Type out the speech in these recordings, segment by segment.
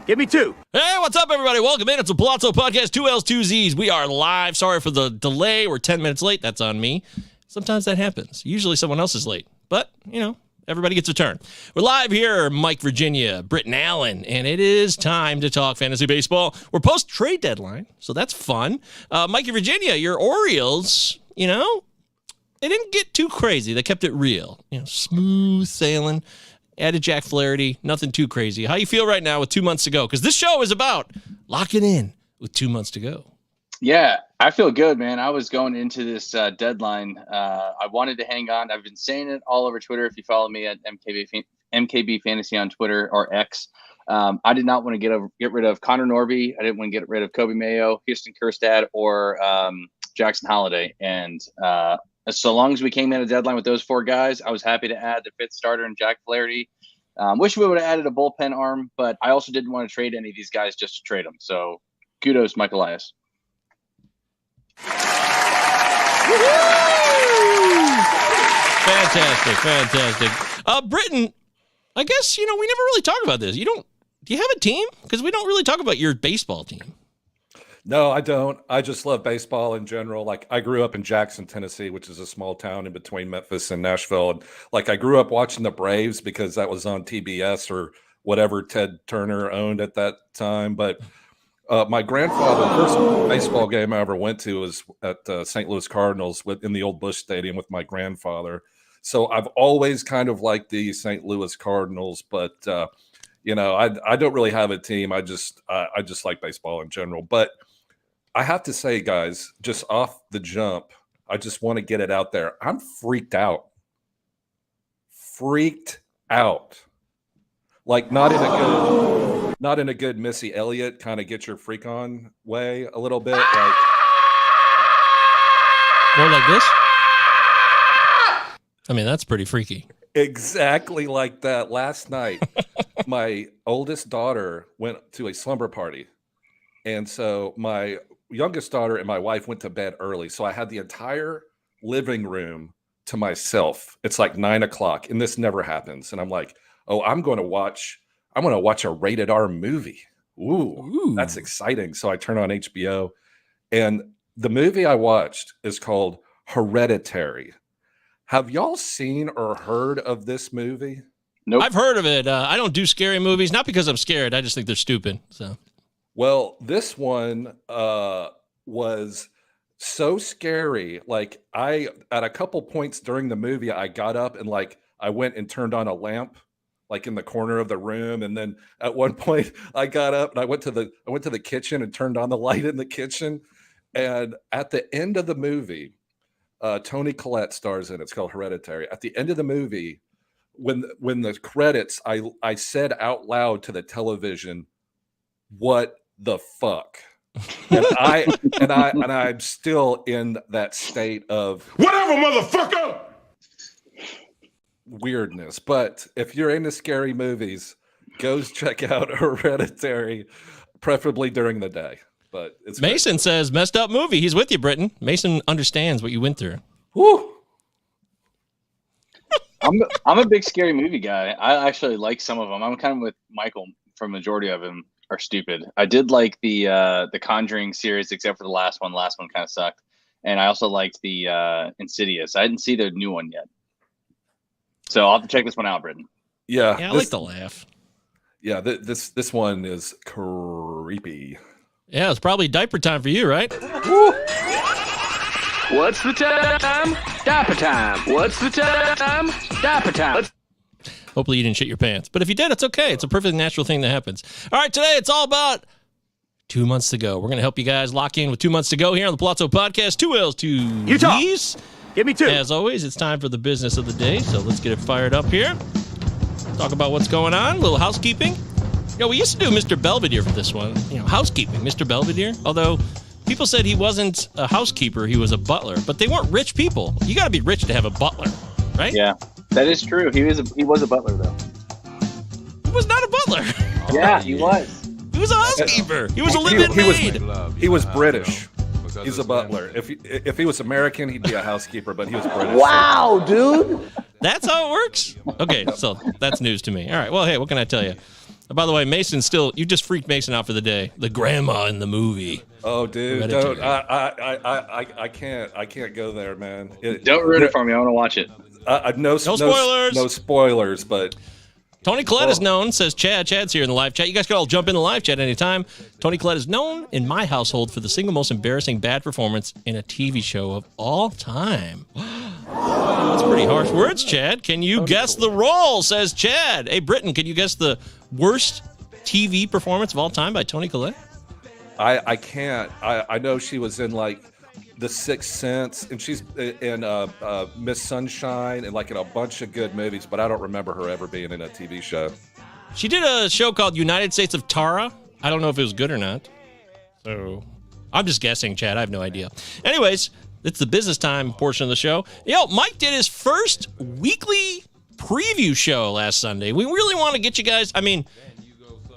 Give me 2. Hey, what's up, everybody? Welcome in. It's a Pallazzo podcast, 2 L's, 2 Z's. We are live. Sorry for the delay. We're 10 minutes late. That's on me. Sometimes that happens. Usually someone else is late. But, everybody gets a turn. We're live here, Mike Virginia, Britton Allen, and it is time to talk fantasy baseball. We're post-trade deadline, so that's fun. Mikey Virginia, your Orioles, they didn't get too crazy. They kept it real. Smooth sailing. Added Jack Flaherty. Nothing too crazy. How you feel right now with 2 months to go? Because this show is about locking in with 2 months to go. Yeah, I feel good, man. I was going into this deadline. I wanted to hang on. I've been saying it all over Twitter. If you follow me at MKB Fantasy on Twitter or X, I did not want to get rid of Connor Norby. I didn't want to get rid of Kobe Mayo, Houston Kjerstad, or Jackson Holliday. And so long as we came in a deadline with those 4 guys, I was happy to add the 5th starter in Jack Flaherty. Wish we would have added a bullpen arm, but I also didn't want to trade any of these guys just to trade them. So kudos, Mike Elias. Fantastic. Britton, I guess, we never really talk about this. Do you have a team? Because we don't really talk about your baseball team. No, I don't. I just love baseball in general. Like, I grew up in Jackson, Tennessee, which is a small town in between Memphis and Nashville. And I grew up watching the Braves because that was on TBS or whatever Ted Turner owned at that time. But my grandfather, the first baseball game I ever went to was at St. Louis Cardinals in the old Busch Stadium with my grandfather. So I've always kind of liked the St. Louis Cardinals, but I don't really have a team. I just like baseball in general. But I have to say, guys, just off the jump, I just want to get it out there. I'm freaked out. Like not in a good Missy Elliott kind of get your freak on way a little bit. Like more like this? I mean, that's pretty freaky. Exactly like that. Last night, my oldest daughter went to a slumber party. And so my youngest daughter and my wife went to bed early. So I had the entire living room to myself. It's like 9:00 and this never happens. And I'm like, oh, I'm going to watch a rated R movie. Ooh, that's exciting. So I turn on HBO and the movie I watched is called Hereditary. Have y'all seen or heard of this movie? Nope. I've heard of it. I don't do scary movies, not because I'm scared. I just think they're stupid. So. Well, this one was so scary. Like at a couple points during the movie, I got up and I went and turned on a lamp, like in the corner of the room. And then at one point I got up and I went to the kitchen and turned on the light in the kitchen. And at the end of the movie, Toni Collette stars in it. It's called Hereditary. At the end of the movie, when the credits, I said out loud to the television, "What the fuck?" And I'm still in that state of Whatever, motherfucker! weirdness. But if you're into scary movies, go check out Hereditary, preferably during the day. But it's Masyn great. says messed up movie. He's with you, Britton. Masyn understands what you went through. Woo. I'm a big scary movie guy. I actually like some of them. I'm kind of with Michael for majority of them are stupid. I did like the Conjuring series, except for the last one. The last one kind of sucked. And I also liked the Insidious. I didn't see the new one yet. So I'll have to check this one out, Britton. Yeah, I like the laugh. Yeah, this one is creepy. Yeah, it's probably diaper time for you, right? What's the time? Diaper time. What's the time? Diaper time. Hopefully you didn't shit your pants. But if you did, it's okay. It's a perfectly natural thing that happens. All right, today it's all about 2 months to go. We're going to help you guys lock in with 2 months to go here on the Pallazzo Podcast. 2 L's, 2 Utah. Z's. Give me 2. As always, it's time for the business of the day, so let's get it fired up here. Talk about what's going on, a little housekeeping. We used to do Mr. Belvedere for this one. Housekeeping, Mr. Belvedere. Although people said he wasn't a housekeeper, he was a butler. But they weren't rich people. You got to be rich to have a butler, right? Yeah, that is true. He was a butler, though. He was not a butler. Yeah, he was. He was a housekeeper. He was a live-in maid. He was British. He's a butler. If he was American, he'd be a housekeeper, but he was British. Wow, dude. That's how it works? Okay, so that's news to me. All right, well, hey, what can I tell you? By the way, Masyn you just freaked Masyn out for the day. The grandma in the movie. Oh, dude, don't. I can't go there, man. Don't ruin it for me. I want to watch it. No spoilers. No spoilers, but. Tony Collette is known, says Chad. Chad's here in the live chat. You guys can all jump in the live chat anytime. Tony Collette is known in my household for the single most embarrassing bad performance in a TV show of all time. That's pretty harsh words, Chad. Can you guess the role, says Chad. Hey, Britton, can you guess the worst TV performance of all time by Tony Collette? I can't. I know she was in like The Sixth Sense, and she's in Miss Sunshine and like in a bunch of good movies, but I don't remember her ever being in a TV show. She did a show called United States of Tara. I don't know if it was good or not. So I'm just guessing, Chad. I have no idea. Anyways, it's the business time portion of the show. Mike did his first weekly preview show last Sunday. We really want to get you guys. I mean,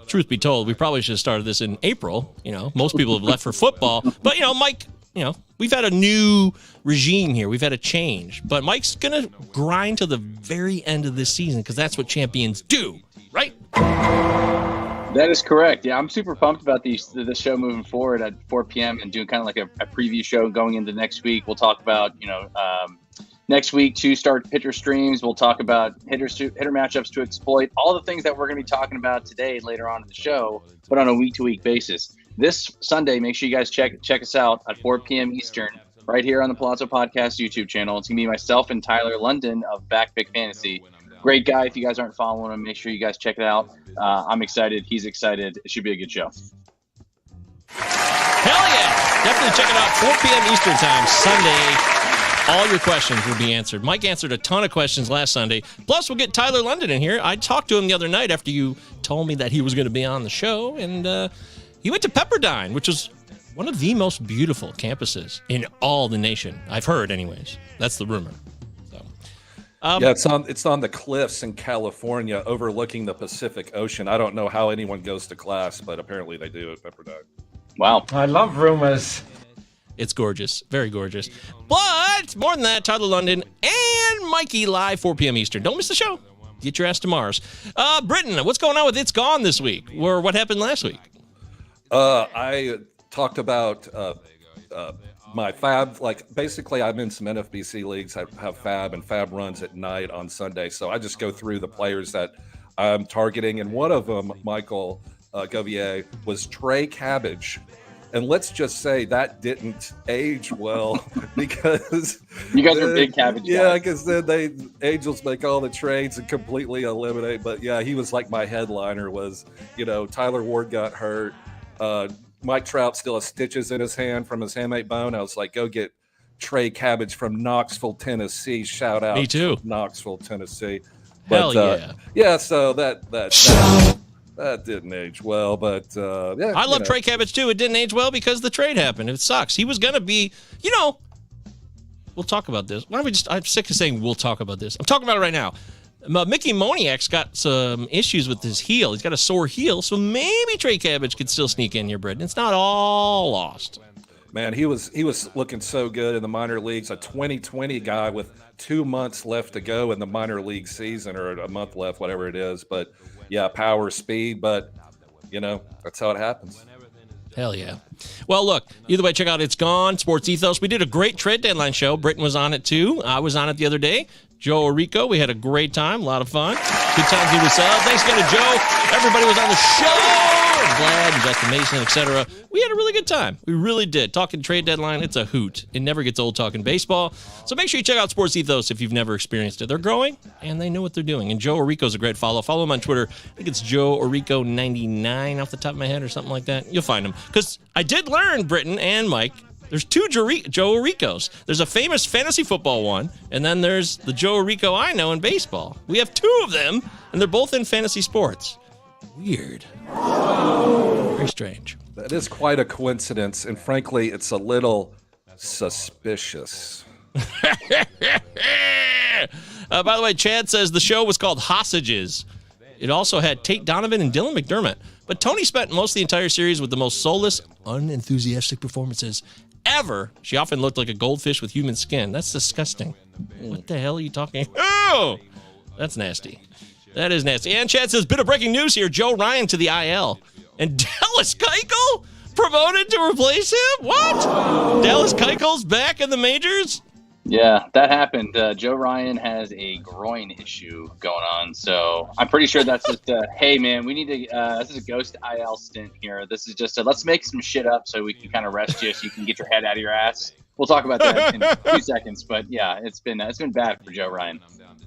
truth be told, we probably should have started this in April. Most people have left for football. But, Mike, we've had a new regime here. We've had a change. But Mike's going to grind to the very end of this season because that's what champions do, right? That is correct. Yeah, I'm super pumped about the show moving forward at 4 p.m. and doing kind of like a preview show going into next week. We'll talk about, next week, 2 start pitcher streams. We'll talk about hitter matchups to exploit, all the things that we're going to be talking about today later on in the show, but on a week-to-week basis. This Sunday, make sure you guys check us out at 4 p.m. Eastern right here on the Pallazzo Podcast YouTube channel. It's going to be myself and Tyler London of Back Pick Fantasy. Great guy. If you guys aren't following him, make sure you guys check it out. I'm excited. He's excited. It should be a good show. Hell yeah. Definitely check it out. 4 p.m. Eastern time, Sunday. All your questions will be answered. Mike answered a ton of questions last Sunday. Plus, we'll get Tyler London in here. I talked to him the other night after you told me that he was going to be on the show, and he went to Pepperdine, which is one of the most beautiful campuses in all the nation. I've heard, anyways. That's the rumor. So, yeah, it's on the cliffs in California, overlooking the Pacific Ocean. I don't know how anyone goes to class, but apparently they do at Pepperdine. Wow. I love rumors. It's gorgeous. Very gorgeous. But more than that, Tyler London and Mikey live 4 p.m. Eastern. Don't miss the show. Get your ass to Mars. Britton, what's going on with It's Gone this week? Or what happened last week? I talked about my fab. Like, basically, I'm in some NFBC leagues. I have fab, and fab runs at night on Sunday. So I just go through the players that I'm targeting. And one of them, Michael Govier, was Trey Cabbage. And let's just say that didn't age well because you guys are big Cabbage guys. Yeah, because then Angels make all the trades and completely eliminate. But yeah, he was like my headliner. Was Tyler Ward got hurt. Mike Trout still has stitches in his hand from his hamate bone. I was like, go get Trey Cabbage from Knoxville, Tennessee. Shout out, me too, Knoxville, Tennessee. Hell but, yeah, yeah. So that didn't age well, but yeah. I love Trey Cabbage too. It didn't age well because the trade happened. It sucks. He was gonna be, we'll talk about this. Why don't we I'm sick of saying we'll talk about this. I'm talking about it right now. Mickey Moniak's got some issues with his heel. He's got a sore heel, so maybe Trey Cabbage could still sneak in here, Britton. It's not all lost. Man, he was looking so good in the minor leagues. A 2020 guy with 2 months left to go in the minor league season, or a month left, whatever it is. But yeah, power, speed, but that's how it happens. Hell yeah. Well, look, either way, check out It's Gone, Sports Ethos. We did a great trade deadline show. Britton was on it too. I was on it the other day. Joe Orico, we had a great time, a lot of fun. Good time to us up. Thanks again to Joe. Everybody was on the show. Vlad and Justin Mason, etc. We had a really good time. We really did. Talking trade deadline, it's a hoot. It never gets old talking baseball. So make sure you check out Sports Ethos if you've never experienced it. They're growing, and they know what they're doing. And Joe Orico's a great follow. Follow him on Twitter. I think it's Joe Orico 99 off the top of my head or something like that. You'll find him. Because I did learn, Britton and Mike, there's 2 Joe Oricos. There's a famous fantasy football one, and then there's the Joe Orico I know in baseball. We have 2 of them, and they're both in fantasy sports. Weird. Very strange. That is quite a coincidence, and frankly, it's a little suspicious. By the way, Chad says the show was called Hostages. It also had Tate Donovan and Dylan McDermott. But Tony spent most of the entire series with the most soulless, unenthusiastic performances ever. She often looked like a goldfish with human skin. That's disgusting. What the hell are you talking? Oh, that's nasty. That is nasty. And Chad says, bit of breaking news here. Joe Ryan to the IL. And Dallas Keuchel promoted to replace him? What? Dallas Keuchel's back in the majors? Yeah, that happened. Joe Ryan has a groin issue going on, so I'm pretty sure that's just hey, man, we need to this is a ghost IL stint here. This is just let's make some shit up so we can kind of rest you so you can get your head out of your ass. We'll talk about that in 2 seconds, but yeah, it's been bad for Joe Ryan.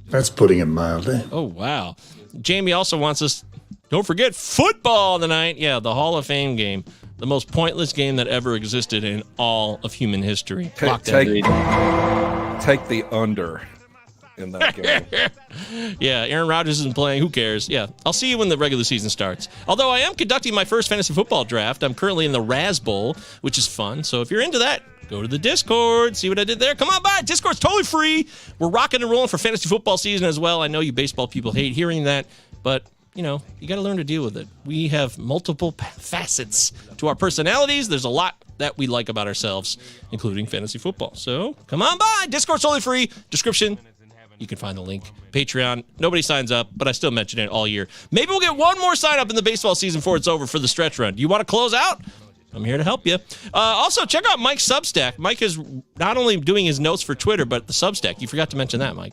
That's putting it mildly. Oh, wow. Jamie also wants us, don't forget football tonight. Yeah, the Hall of Fame game. The most pointless game that ever existed in all of human history. Take the under in that game. Yeah, Aaron Rodgers isn't playing. Who cares? Yeah, I'll see you when the regular season starts. Although I am conducting my first fantasy football draft. I'm currently in the Raz Bowl, which is fun. So if you're into that, go to the Discord. See what I did there? Come on by. Discord's totally free. We're rocking and rolling for fantasy football season as well. I know you baseball people hate hearing that, but you know, you got to learn to deal with it. We have multiple facets to our personalities. There's a lot that we like about ourselves, including fantasy football. So come on by. Discord's totally free. Description, you can find the link. Patreon, nobody signs up, but I still mention it all year. Maybe we'll get one more sign up in the baseball season before it's over for the stretch run. Do you want to close out? I'm here to help you. Also, check out Mike's Substack. Mike is not only doing his notes for Twitter, but the Substack. You forgot to mention that, Mike.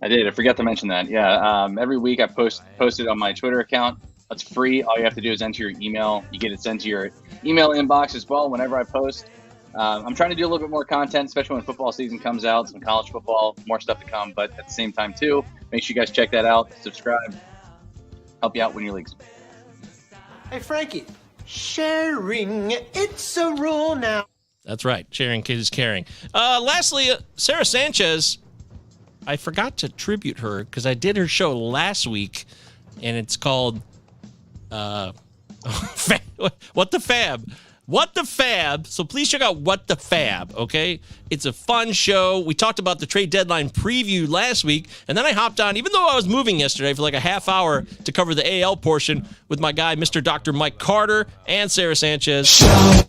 I did. I forgot to mention that. Yeah. Every week I post it on my Twitter account. It's free. All you have to do is enter your email. You get it sent to your email inbox as well whenever I post. I'm trying to do a little bit more content, especially when football season comes out, some college football, more stuff to come. But at the same time, too, make sure you guys check that out. Subscribe. Help you out when your leagues. Hey, Frankie. Sharing, it's a rule now. That's right. Sharing is caring. Lastly, Sarah Sanchez. I forgot to tribute her because I did her show last week, and it's called What the Fab. What the Fab. So please check out What the Fab, okay? It's a fun show. We talked about the trade deadline preview last week, and then I hopped on, even though I was moving yesterday, for like a half hour to cover the AL portion with my guy, Mr. Dr. Mike Carter and Sarah Sanchez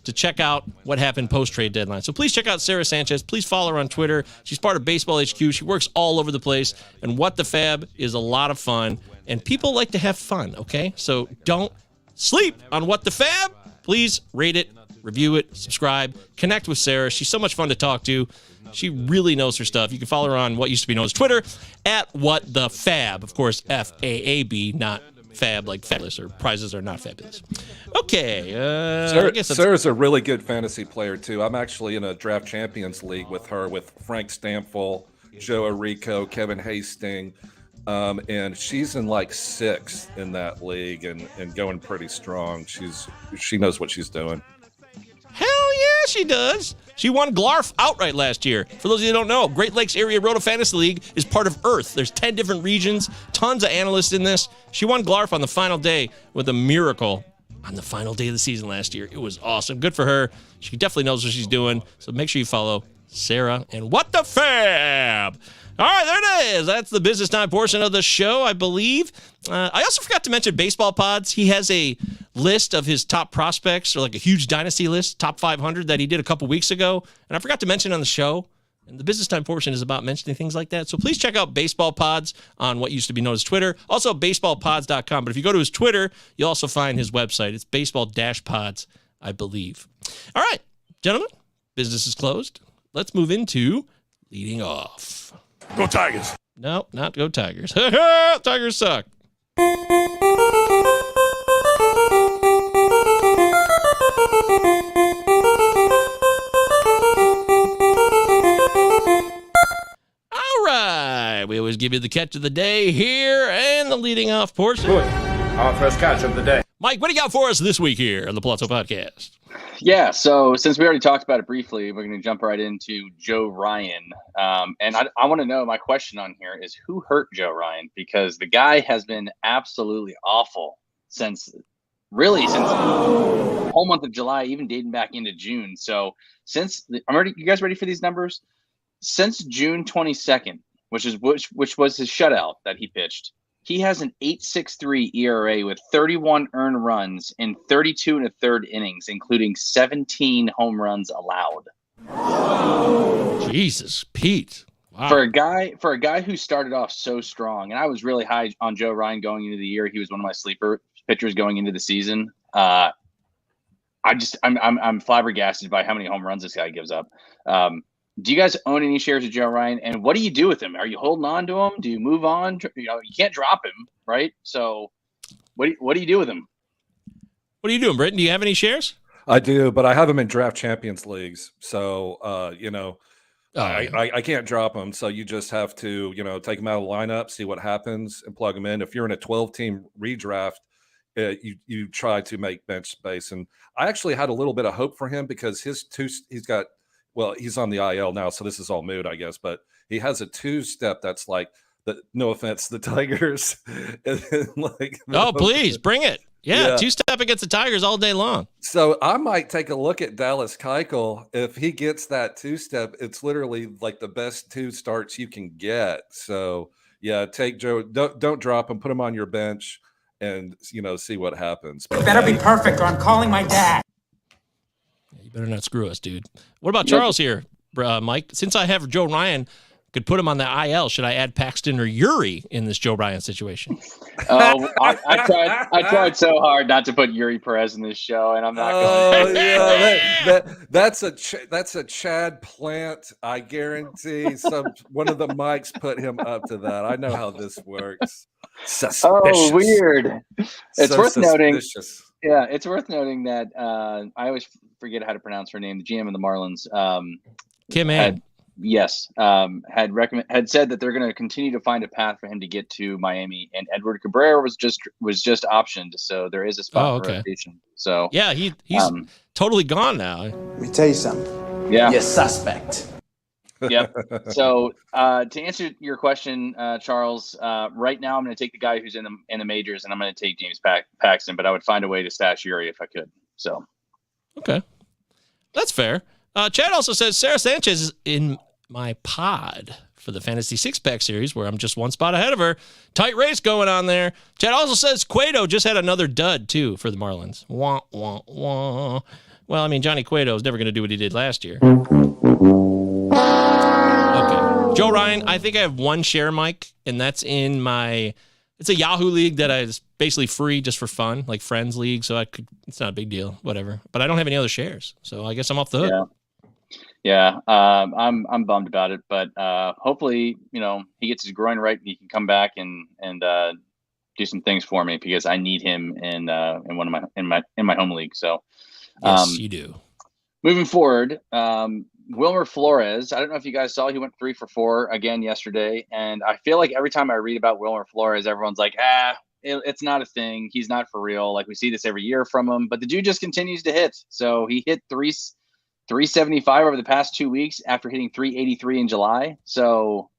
to check out what happened post-trade deadline. So please check out Sarah Sanchez. Please follow her on Twitter. She's part of Baseball HQ. She works all over the place, and What the Fab is a lot of fun, and people like to have fun, okay? So don't sleep on What the Fab. Please rate it, review it, subscribe, connect with Sarah. She's so much fun to talk to. She really knows her stuff. You can follow her on what used to be known as Twitter at What the Fab. Of course, FAAB, not fab like fabulous, or prizes are not fabulous. Okay. Sarah's a really good fantasy player, too. I'm actually in a Draft Champions League with her, with Frank Stamfel, Joe Arrico, Kevin Hastings. And she's in like 6th in that league and going pretty strong. She knows what she's doing. Hell yeah, she does. She won Glarf outright last year. For those of you who don't know, Great Lakes Area Roto Fantasy League is part of Earth. There's 10 different regions, tons of analysts in this. She won Glarf on the final day with a miracle on the final day of the season last year. It was awesome. Good for her. She definitely knows what she's doing. So make sure you follow Sarah and What the Fab. All right, there it is. That's the business time portion of the show, I believe. I also forgot to mention Baseball Pods. He has a list of his top prospects, or like a huge dynasty list, top 500 that he did a couple weeks ago. And I forgot to mention on the show. And the business time portion is about mentioning things like that. So please check out Baseball Pods on what used to be known as Twitter. Also, baseballpods.com. But if you go to his Twitter, you'll also find his website. It's baseball-pods, I believe. All right, gentlemen, business is closed. Let's move into leading off. Go Tigers. No, not go Tigers. Tigers suck. All right. We always give you the catch of the day here and the leading off portion. Good. Our first catch of the day. Mike, what do you got for us this week here on the Pallazzo Podcast? Yeah, so since we already talked about it briefly, we're going to jump right into Joe Ryan. And I want to know, my question on here is, who hurt Joe Ryan? Because the guy has been absolutely awful since the whole month of July, even dating back into June. So you guys ready for these numbers? Since June 22nd, which was his shutout that he pitched, he has an 8.63 ERA with 31 earned runs in 32 1/3 innings, including 17 home runs allowed. Jesus, Pete. Wow. For a guy who started off so strong, and I was really high on Joe Ryan going into the year. He was one of my sleeper pitchers going into the season. I'm flabbergasted by how many home runs this guy gives up. Do you guys own any shares of Joe Ryan? And what do you do with him? Are you holding on to him? Do you move on? You can't drop him, right? So what do you do with him? What are you doing, Britton? Do you have any shares? I do, but I have him in draft champions leagues. So, I can't drop him. So you just have to, take him out of the lineup, see what happens, and plug him in. If you're in a 12-team redraft, you try to make bench space. And I actually had a little bit of hope for him because he's on the IL now, so this is all mood, I guess. But he has a 2-step that's like, no offense, the Tigers. Please bring it. Yeah, 2-step against the Tigers all day long. So I might take a look at Dallas Keuchel. If he gets that 2-step, it's literally like the best 2 starts you can get. So yeah, take Joe. Don't drop him. Put him on your bench, and see what happens. It better be perfect, or I'm calling my dad. You better not screw us, dude. What about Charles here, Mike? Since I have Joe Ryan, could put him on the IL. Should I add Paxton or Yuri in this Joe Ryan situation? I tried so hard not to put Yuri Perez in this show, and I'm not going. That's a Chad Plant. I guarantee one of the mics put him up to that. I know how this works. Suspicious. Oh, weird. It's worth noting. Yeah, it's worth noting that I always forget how to pronounce her name. The GM of the Marlins, Kim Ann. had said that they're going to continue to find a path for him to get to Miami, and Edward Cabrera was just optioned, so there is a spot for rotation. So yeah, he's totally gone now. Let me tell you something. Yeah, you're suspect. Yep. So to answer your question, Charles, right now I'm going to take the guy who's in the majors, and I'm going to take James Paxton, but I would find a way to stash Yuri if I could. So okay, that's fair. Chad also says Sarah Sanchez is in my pod for the Fantasy Six-Pack Series, where I'm just one spot ahead of her. Tight race going on there. Chad also says Cueto just had another dud, too, for the Marlins. Wah, wah, wah. Well, I mean, Johnny Cueto is never going to do what he did last year. Okay. Joe Ryan, I think I have one share, Mike, and that's in it's a Yahoo league that is basically free just for fun, like Friends League, so it's not a big deal, whatever. But I don't have any other shares, so I guess I'm off the hook. Yeah, I'm bummed about it, but hopefully, he gets his groin right and he can come back and do some things for me, because I need him in one of my home league. So, yes, you do. Moving forward, Wilmer Flores. I don't know if you guys saw, he went 3 for 4 again yesterday, and I feel like every time I read about Wilmer Flores, everyone's like, it's not a thing. He's not for real. Like, we see this every year from him, but the dude just continues to hit. So he hit 375 over the past 2 weeks after hitting 383 in July. So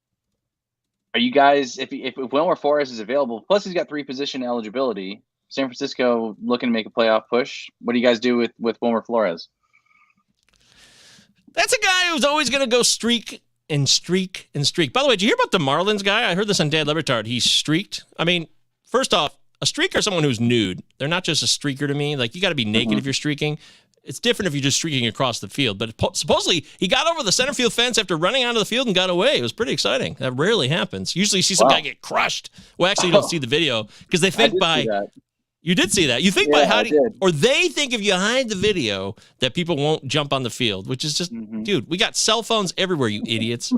are you guys, if Wilmer Flores is available, plus he's got 3 position eligibility, San Francisco looking to make a playoff push, what do you guys do with Wilmer Flores? That's a guy who's always going to go streak and streak and streak. By the way, did you hear about the Marlins guy? I heard this on Dan Le Batard. He streaked. I mean, first off, a streaker is someone who's nude. They're not just a streaker to me. Like, you got to be naked if you're streaking. It's different if you're just streaking across the field. But supposedly, he got over the center field fence after running onto the field and got away. It was pretty exciting. That rarely happens. Usually you see some guy get crushed. Well, actually, you don't see the video because they think you did see that. You think by or they think if you hide the video that people won't jump on the field, which is just, dude, we got cell phones everywhere, you idiots.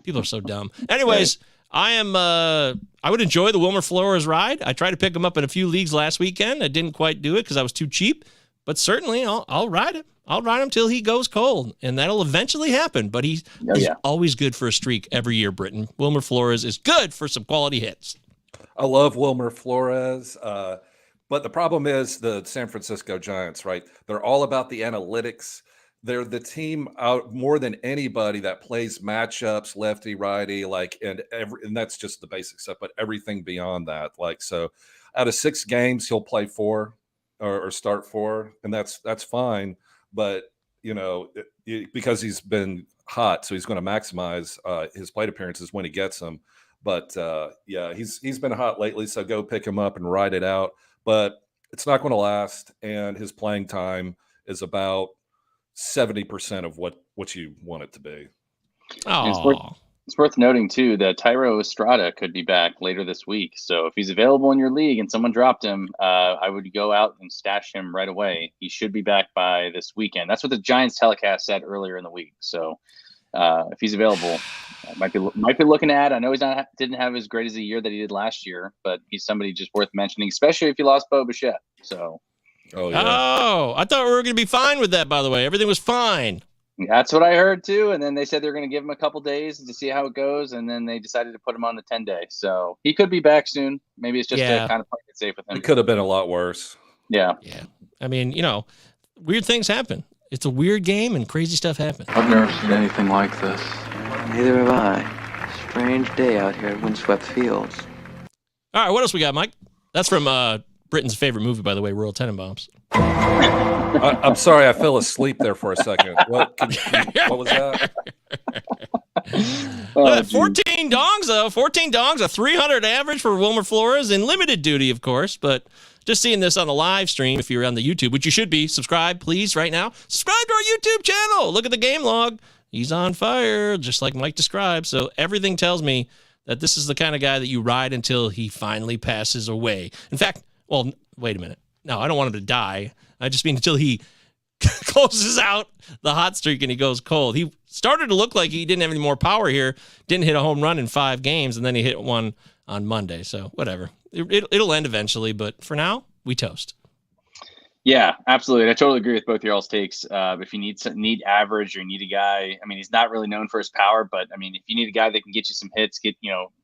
People are so dumb. Anyways, I would enjoy the Wilmer Flores ride. I tried to pick him up in a few leagues last weekend. I didn't quite do it because I was too cheap. But certainly, I'll ride him. I'll ride him till he goes cold, and that'll eventually happen. But he's always good for a streak every year, Britton. Wilmer Flores is good for some quality hits. I love Wilmer Flores, but the problem is the San Francisco Giants, right? They're all about the analytics. They're the team out more than anybody that plays matchups, lefty, righty, and that's just the basic stuff. But everything beyond that, so out of 6 games, he'll play 4. Or start 4, and that's fine. But because he's been hot, so he's going to maximize his plate appearances when he gets them. But he's been hot lately, so go pick him up and ride it out. But it's not going to last, and his playing time is about 70% of what you want it to be. Oh, It's worth noting, too, that Tyro Estrada could be back later this week. So if he's available in your league and someone dropped him, I would go out and stash him right away. He should be back by this weekend. That's what the Giants telecast said earlier in the week. So if he's available, might be looking at. I know didn't have as great as a year that he did last year, but he's somebody just worth mentioning, especially if you lost Bichette. So, I thought we were going to be fine with that. By the way, everything was fine. That's what I heard too. And then they said they're going to give him a couple days to see how it goes, and then they decided to put him on the 10-day. So he could be back soon. Maybe it's just to kind of play it safe with him. It could have been a lot worse. Yeah. I mean, weird things happen. It's a weird game, and crazy stuff happens. I've never seen anything like this. Neither have I. Strange day out here at Windswept Fields. All right, what else we got, Mike? That's from Britton's favorite movie, by the way, Royal Tenenbaums. I'm sorry, I fell asleep there for a second. What was that? 14 dongs, though. 14 dongs, a 300 average for Wilmer Flores in limited duty, of course. But just seeing this on the live stream, if you're on the YouTube, which you should be, subscribe, please, right now. Subscribe to our YouTube channel. Look at the game log. He's on fire, just like Mike described. So everything tells me that this is the kind of guy that you ride until he finally passes away. In fact, well, wait a minute. No, I don't want him to die. I just mean until he closes out the hot streak and he goes cold. He started to look like he didn't have any more power here. Didn't hit a home run in 5 games, and then he hit one on Monday. So whatever. It'll end eventually, but for now, we toast. Yeah, absolutely. I totally agree with both your all's takes. If you need average or you need a guy, I mean, he's not really known for his power, but I mean, if you need a guy that can get you some hits,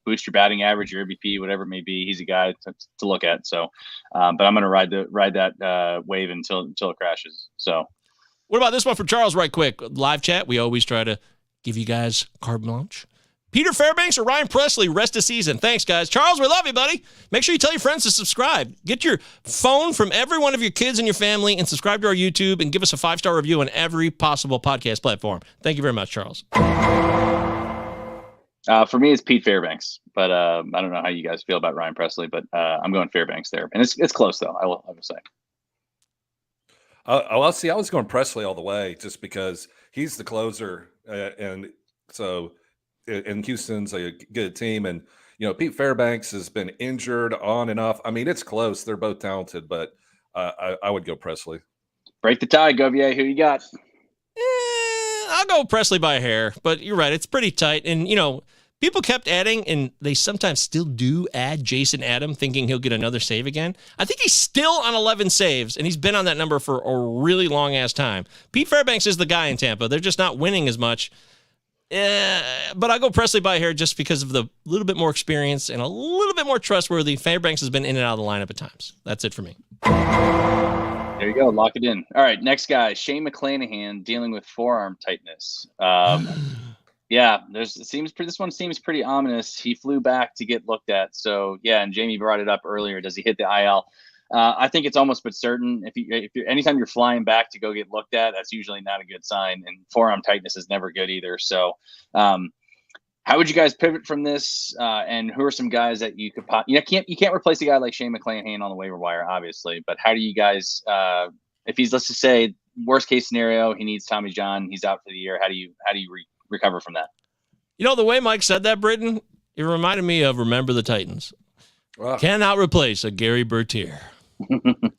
boost your batting average, your ABP, whatever it may be, he's a guy to look at. So, but I'm going to ride that wave until it crashes. So, what about this one for Charles? Right quick, live chat. We always try to give you guys carte blanche. Peter Fairbanks or Ryan Presley, rest of season. Thanks, guys. Charles, we love you, buddy. Make sure you tell your friends to subscribe. Get your phone from every one of your kids and your family and subscribe to our YouTube and give us a 5-star review on every possible podcast platform. Thank you very much, Charles. For me, it's Pete Fairbanks, but I don't know how you guys feel about Ryan Presley, but I'm going Fairbanks there. And it's close, though, I will say. I'll see. I was going Presley all the way just because he's the closer. And so – and Houston's a good team. And, Pete Fairbanks has been injured on and off. I mean, it's close. They're both talented, but I would go Presley. Break the tie, Govier. Who you got? I'll go Presley by a hair, but you're right. It's pretty tight. And, people kept adding, and they sometimes still do add Jason Adam, thinking he'll get another save again. I think he's still on 11 saves, and he's been on that number for a really long-ass time. Pete Fairbanks is the guy in Tampa. They're just not winning as much. But I'll go Presley by hair just because of the little bit more experience and a little bit more trustworthy. Fairbanks has been in and out of the lineup at times. That's it for me. There you go. Lock it in. All right. Next guy, Shane McClanahan dealing with forearm tightness. Yeah, this one seems pretty ominous. He flew back to get looked at. So yeah, and Jamie brought it up earlier. Does he hit the IL? I think it's almost but certain. Anytime you're flying back to go get looked at, that's usually not a good sign. And forearm tightness is never good either. So, how would you guys pivot from this? And who are some guys that you could you can't replace a guy like Shane McClanahan on the waiver wire, obviously. But how do you guys, if he's, let's just say, worst case scenario, he needs Tommy John, he's out for the year. How do you recover from that? The way Mike said that, Britton, it reminded me of Remember the Titans. Wow. Cannot replace a Gary Bertier.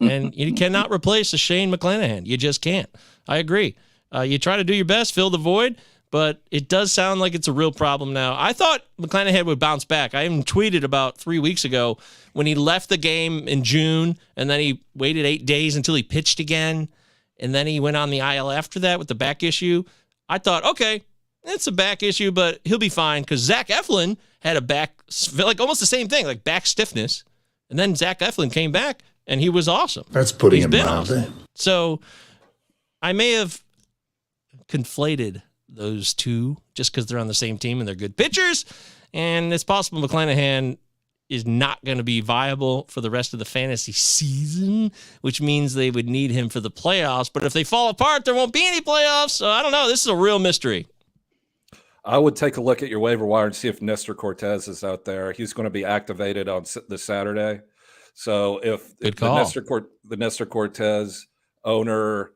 And you cannot replace a Shane McClanahan. You just can't. I agree. You try to do your best, fill the void, but it does sound like it's a real problem now. I thought McClanahan would bounce back. I even tweeted about 3 weeks ago when he left the game in June, and then he waited 8 days until he pitched again, and then he went on the IL after that with the back issue. I thought, okay, it's a back issue, but he'll be fine because Zach Eflin had a back, like almost the same thing, like back stiffness. And then Zach Eflin came back, and he was awesome. That's putting it mildly. Awesome. So I may have conflated those two just because they're on the same team and they're good pitchers. And it's possible McClanahan is not going to be viable for the rest of the fantasy season, which means they would need him for the playoffs. But if they fall apart, there won't be any playoffs. So I don't know. This is a real mystery. I would take a look at your waiver wire and see if Nestor Cortez is out there. He's going to be activated on this Saturday. So if the Nestor Cortez owner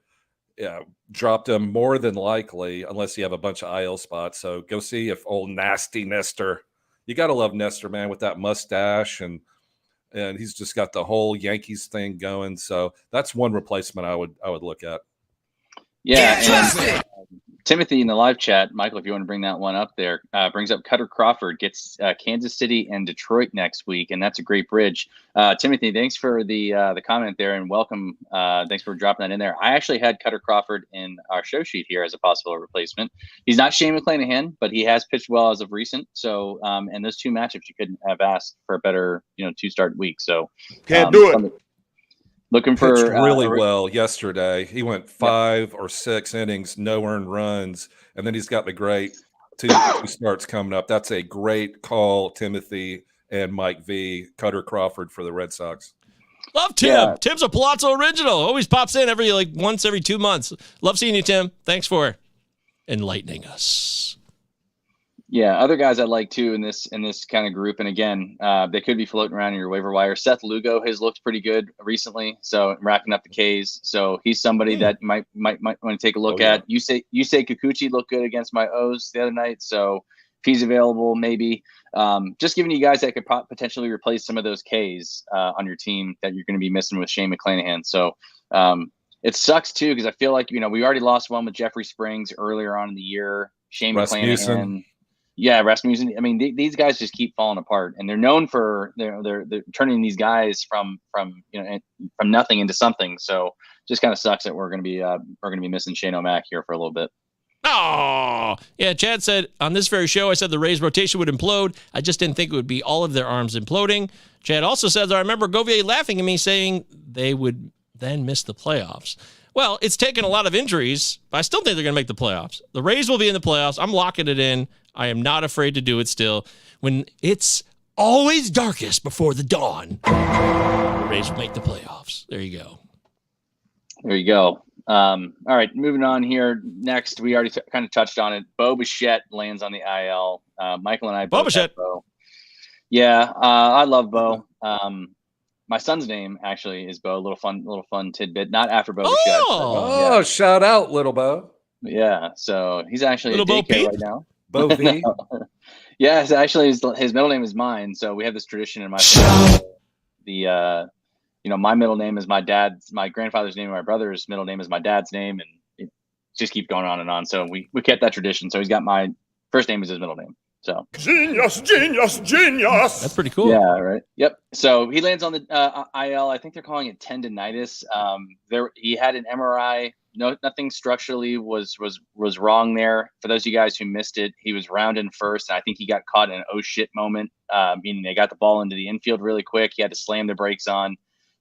dropped him more than likely, unless you have a bunch of IL spots. So go see if old nasty Nestor. You got to love Nestor, man, with that mustache, and he's just got the whole Yankees thing going. So that's one replacement I would look at. Yeah, and Timothy in the live chat, Michael, if you want to bring that one up there, brings up Kutter Crawford gets Kansas City and Detroit next week, and that's a great bridge. Timothy, thanks for the comment there, and welcome. Thanks for dropping that in there. I actually had Kutter Crawford in our show sheet here as a possible replacement. He's not Shane McClanahan, but he has pitched well as of recent. So, and those two matchups, you couldn't have asked for a better, 2-start week. So Can't do it. Looking for really well yesterday. He went 5 or 6 innings, no earned runs, and then he's got the great two starts coming up. That's a great call, Timothy and Mike V. Kutter Crawford for the Red Sox. Love Tim. Yeah. Tim's a Pallazzo original. Always pops in once every 2 months. Love seeing you, Tim. Thanks for enlightening us. Yeah, other guys I like too in this kind of group, and again, they could be floating around in your waiver wire. Seth Lugo has looked pretty good recently, so racking up the Ks. So he's somebody that might want to take a look at. You say Kikuchi looked good against my O's the other night, so if he's available, maybe. Just giving you guys that could potentially replace some of those Ks on your team that you're going to be missing with Shane McClanahan. So it sucks too, because I feel like we already lost one with Jeffrey Springs earlier on in the year. Shane McClanahan. Yeah, Rasmussen. I mean, these guys just keep falling apart, and they're known for they're turning these guys from nothing into something. So just kind of sucks that we're gonna be missing Shane O'Mac here for a little bit. Oh, yeah. Chad said on this very show, I said the Rays rotation would implode. I just didn't think it would be all of their arms imploding. Chad also says, I remember Govier laughing at me saying they would then miss the playoffs. Well, it's taken a lot of injuries, but I still think they're going to make the playoffs. The Rays will be in the playoffs. I'm locking it in. I am not afraid to do it still. When it's always darkest before the dawn, the Rays will make the playoffs. There you go. There you go. All right, moving on here. Next, we already kind of touched on it. Bichette lands on the IL. Michael and I both Bichette. Bo. Yeah, I love Bo. My son's name actually is Bo. Little fun tidbit. Not after Bichette. Oh, yeah. Shout out, little Bo. Yeah, so he's actually little at daycare right now. Bo V. Yeah, actually his middle name is mine. So we have this tradition in my family. My middle name is my grandfather's name, and my brother's middle name is my dad's name, and it just keeps going on and on. So we kept that tradition. So he's got my first name is his middle name. So genius. That's pretty cool. Yeah, right. Yep. So he lands on the IL. I think they're calling it tendinitis. He had an MRI. No, nothing structurally was wrong there. For those of you guys who missed it, he was rounding first, and I think he got caught in an oh shit moment. Meaning they got the ball into the infield really quick. He had to slam the brakes on.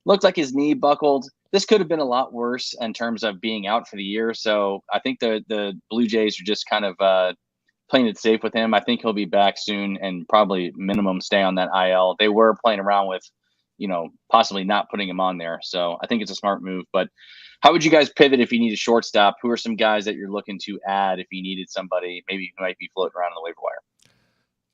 Looked like his knee buckled. This could have been a lot worse in terms of being out for the year. So I think the Blue Jays are just kind of playing it safe with him. I think he'll be back soon and probably minimum stay on that IL. They were playing around with, possibly not putting him on there. So I think it's a smart move. But how would you guys pivot if you need a shortstop? Who are some guys that you're looking to add if you needed somebody maybe who might be floating around on the waiver wire?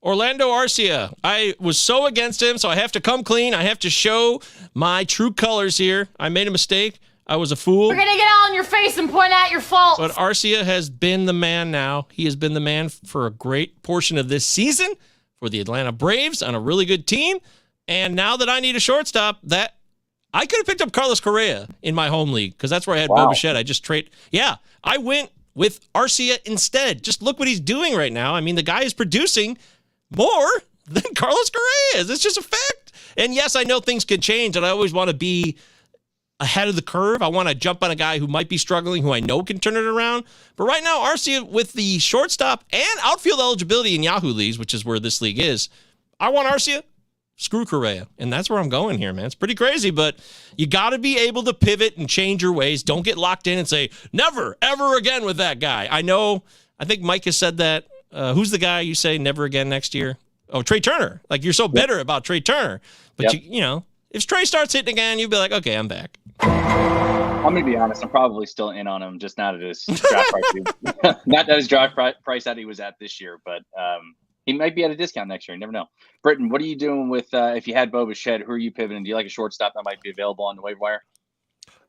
Orlando Arcia. I was so against him, so I have to come clean. I have to show my true colors here. I made a mistake. I was a fool. We're going to get all in your face and point out your faults. But Arcia has been the man now. He has been the man for a great portion of this season for the Atlanta Braves on a really good team. And now that I need a shortstop, that I could have picked up Carlos Correa in my home league because that's where I had Bichette. I just trade. Yeah, I went with Arcia instead. Just look what he's doing right now. I mean, the guy is producing more than Carlos Correa is. It's just a fact. And yes, I know things can change, and I always want to be ahead of the curve. I want to jump on a guy who might be struggling, who I know can turn it around. But right now, Arcia with the shortstop and outfield eligibility in Yahoo leagues, which is where this league is, I want Arcia. Screw Correa. And that's where I'm going here, man. It's pretty crazy, but you got to be able to pivot and change your ways. Don't get locked in and say, never, ever again with that guy. I think Mike has said that. Who's the guy you say never again next year? Oh, Trey Turner. Like, you're so bitter about Trey Turner. But, if Trey starts hitting again, you'd be like, okay, I'm back. I'm going to be honest. I'm probably still in on him, just not at his draft price. Not at his draft price that he was at this year, but he might be at a discount next year. You never know. Britton, what are you doing with if you had Bichette? Who are you pivoting? Do you like a shortstop that might be available on the waiver wire?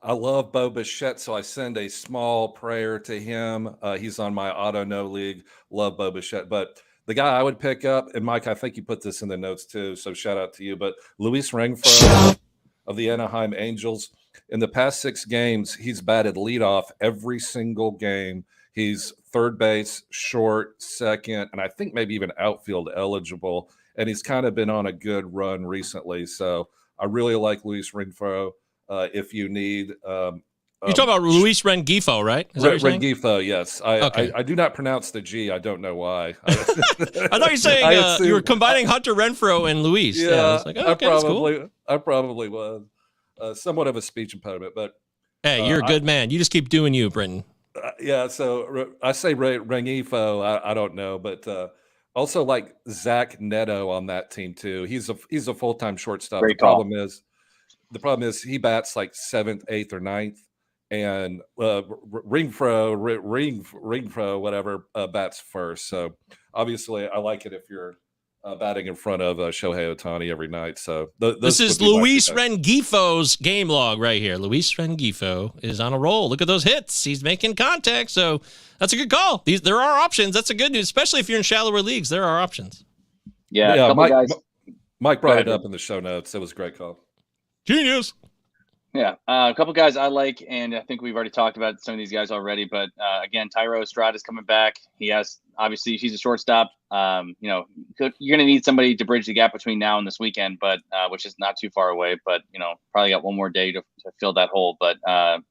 I love Bo Bichette, so I send a small prayer to him. He's on my auto no league. Love Bo Bichette. But the guy I would pick up, and Mike, I think you put this in the notes too, so shout out to you. But Luis Renfroe of the Anaheim Angels, in the past 6 games, he's batted leadoff every single game. He's third base, short, second, and I think maybe even outfield eligible. And he's kind of been on a good run recently. So I really like Luis Renfroe. If you need, you're talking about Luis Rengifo, right? Is that what you're saying? Rengifo, yes. I do not pronounce the G. I don't know why. I thought you were saying you were combining Hunter Renfroe and Luis. Yeah, I was like, okay, that's cool. I probably was somewhat of a speech impediment, but hey, you're a good man. You just keep doing you, Britton. So I say Rengifo. I don't know, but also like Zach Neto on that team too. He's a full-time shortstop. Great The problem is he bats like 7th, 8th, or 9th, and Ringfro, whatever, bats first. So obviously, I like it if you're batting in front of Shohei Ohtani every night. So this is Luis Rengifo's game log right here. Luis Rengifo is on a roll. Look at those hits. He's making contact. So that's a good call. There are options. That's a good news, especially if you're in shallower leagues. There are options. Yeah, Mike brought it up in the show notes. It was a great call. Genius. Yeah, a couple guys I like, and I think we've already talked about some of these guys already. But again, Thairo Estrada's coming back. He's a shortstop. You're going to need somebody to bridge the gap between now and this weekend, but which is not too far away. But probably got one more day to fill that hole. But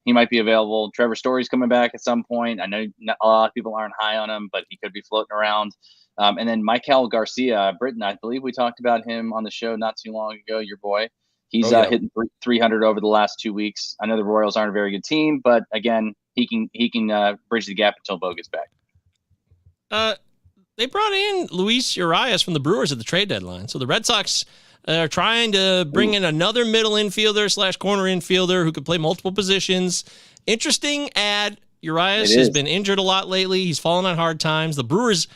he might be available. Trevor Story's coming back at some point. I know a lot of people aren't high on him, but he could be floating around. And then Michael Garcia, Britton, I believe we talked about him on the show not too long ago. Your boy. He's hitting 300 over the last 2 weeks. I know the Royals aren't a very good team, but again, he can bridge the gap until Bo gets back. They brought in Luis Urias from the Brewers at the trade deadline. So the Red Sox are trying to bring in another middle infielder / corner infielder who could play multiple positions. Interesting ad. Urias has been injured a lot lately. He's fallen on hard times. The Brewers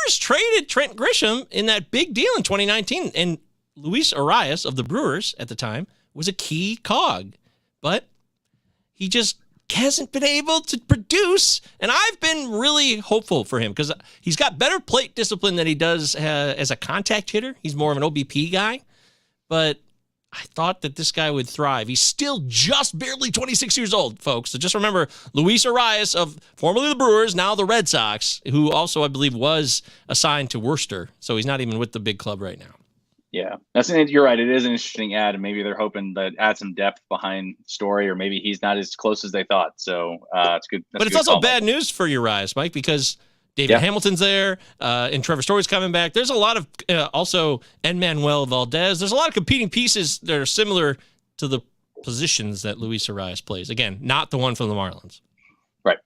traded Trent Grisham in that big deal in 2019, and Luis Urias of the Brewers at the time was a key cog, but he just hasn't been able to produce. And I've been really hopeful for him because he's got better plate discipline than he does as a contact hitter. He's more of an OBP guy, but I thought that this guy would thrive. He's still just barely 26 years old, folks. So just remember Luis Urias of formerly the Brewers, now the Red Sox, who also I believe was assigned to Worcester. So he's not even with the big club right now. Yeah, you're right. It is an interesting ad, and maybe they're hoping to add some depth behind Story, or maybe he's not as close as they thought. So it's good. But it's also bad news for Urias, Mike, because David Hamilton's there, and Trevor Story's coming back. There's a lot of also Enmanuel Valdez. There's a lot of competing pieces that are similar to the positions that Luis Urias plays. Again, not the one from the Marlins. Right.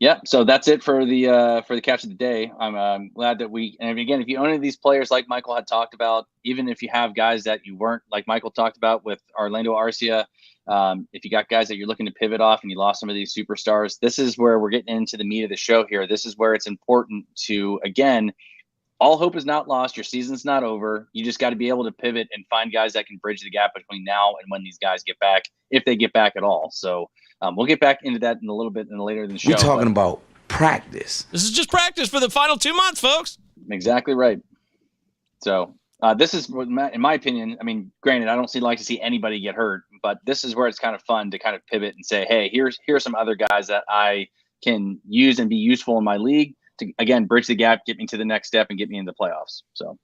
Yeah, so that's it for the catch of the day. I'm glad that and again, if you own any of these players like Michael had talked about, even if you have guys that you weren't, like Michael talked about with Orlando Arcia, if you got guys that you're looking to pivot off and you lost some of these superstars, this is where we're getting into the meat of the show here. This is where it's important to, again, all hope is not lost. Your season's not over. You just got to be able to pivot and find guys that can bridge the gap between now and when these guys get back, if they get back at all. So we'll get back into that in a little bit later in the show. We're talking about practice. This is just practice for the final 2 months, folks. Exactly right. So this is, in my opinion, I mean, granted, I don't like to see anybody get hurt, but this is where it's kind of fun to kind of pivot and say, hey, here's some other guys that I can use and be useful in my league to, again, bridge the gap, get me to the next step, and get me into the playoffs. So,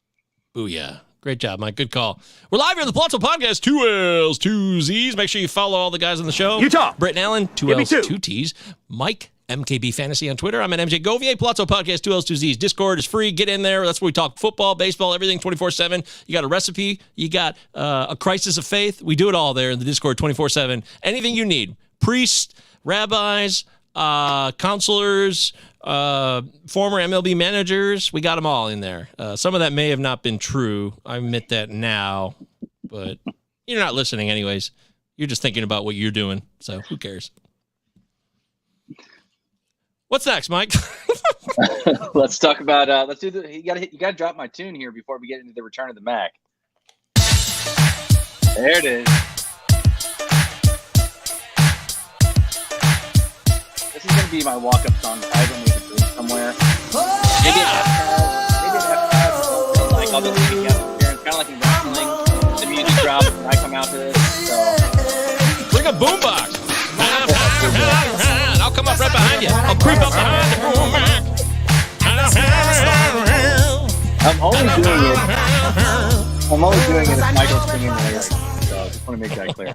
booyah. Great job, Mike. Good call. We're live here on the Pallazzo Podcast, 2 L's, 2 Z's. Make sure you follow all the guys on the show. Utah. Britton Allen, 2 L's, 2 T's. Mike, MKB Fantasy on Twitter. I'm at MJ Govier. Pallazzo Podcast, 2 L's, 2 Z's. Discord is free. Get in there. That's where we talk football, baseball, everything 24/7. You got a recipe. You got a crisis of faith. We do it all there in the Discord 24/7. Anything you need. Priests, rabbis, counselors, former MLB managers, we got them all in there. Some of that may have not been true. I admit that now, but you're not listening anyways. You're just thinking about what you're doing. So who cares? What's next, Mike? Let's talk about, you got to drop my tune here before we get into the return of the Mack. There it is. This is going to be my walk-up song. I don't need to do it somewhere. Maybe like all the leading guests here. It's kind of like in wrestling. The music drops when I come out to this. So. Bring a boombox. I'll come up right behind you. I'll creep up behind the boombox. I'm only doing it if Michael's singing the lyrics. So I just want to make that clear.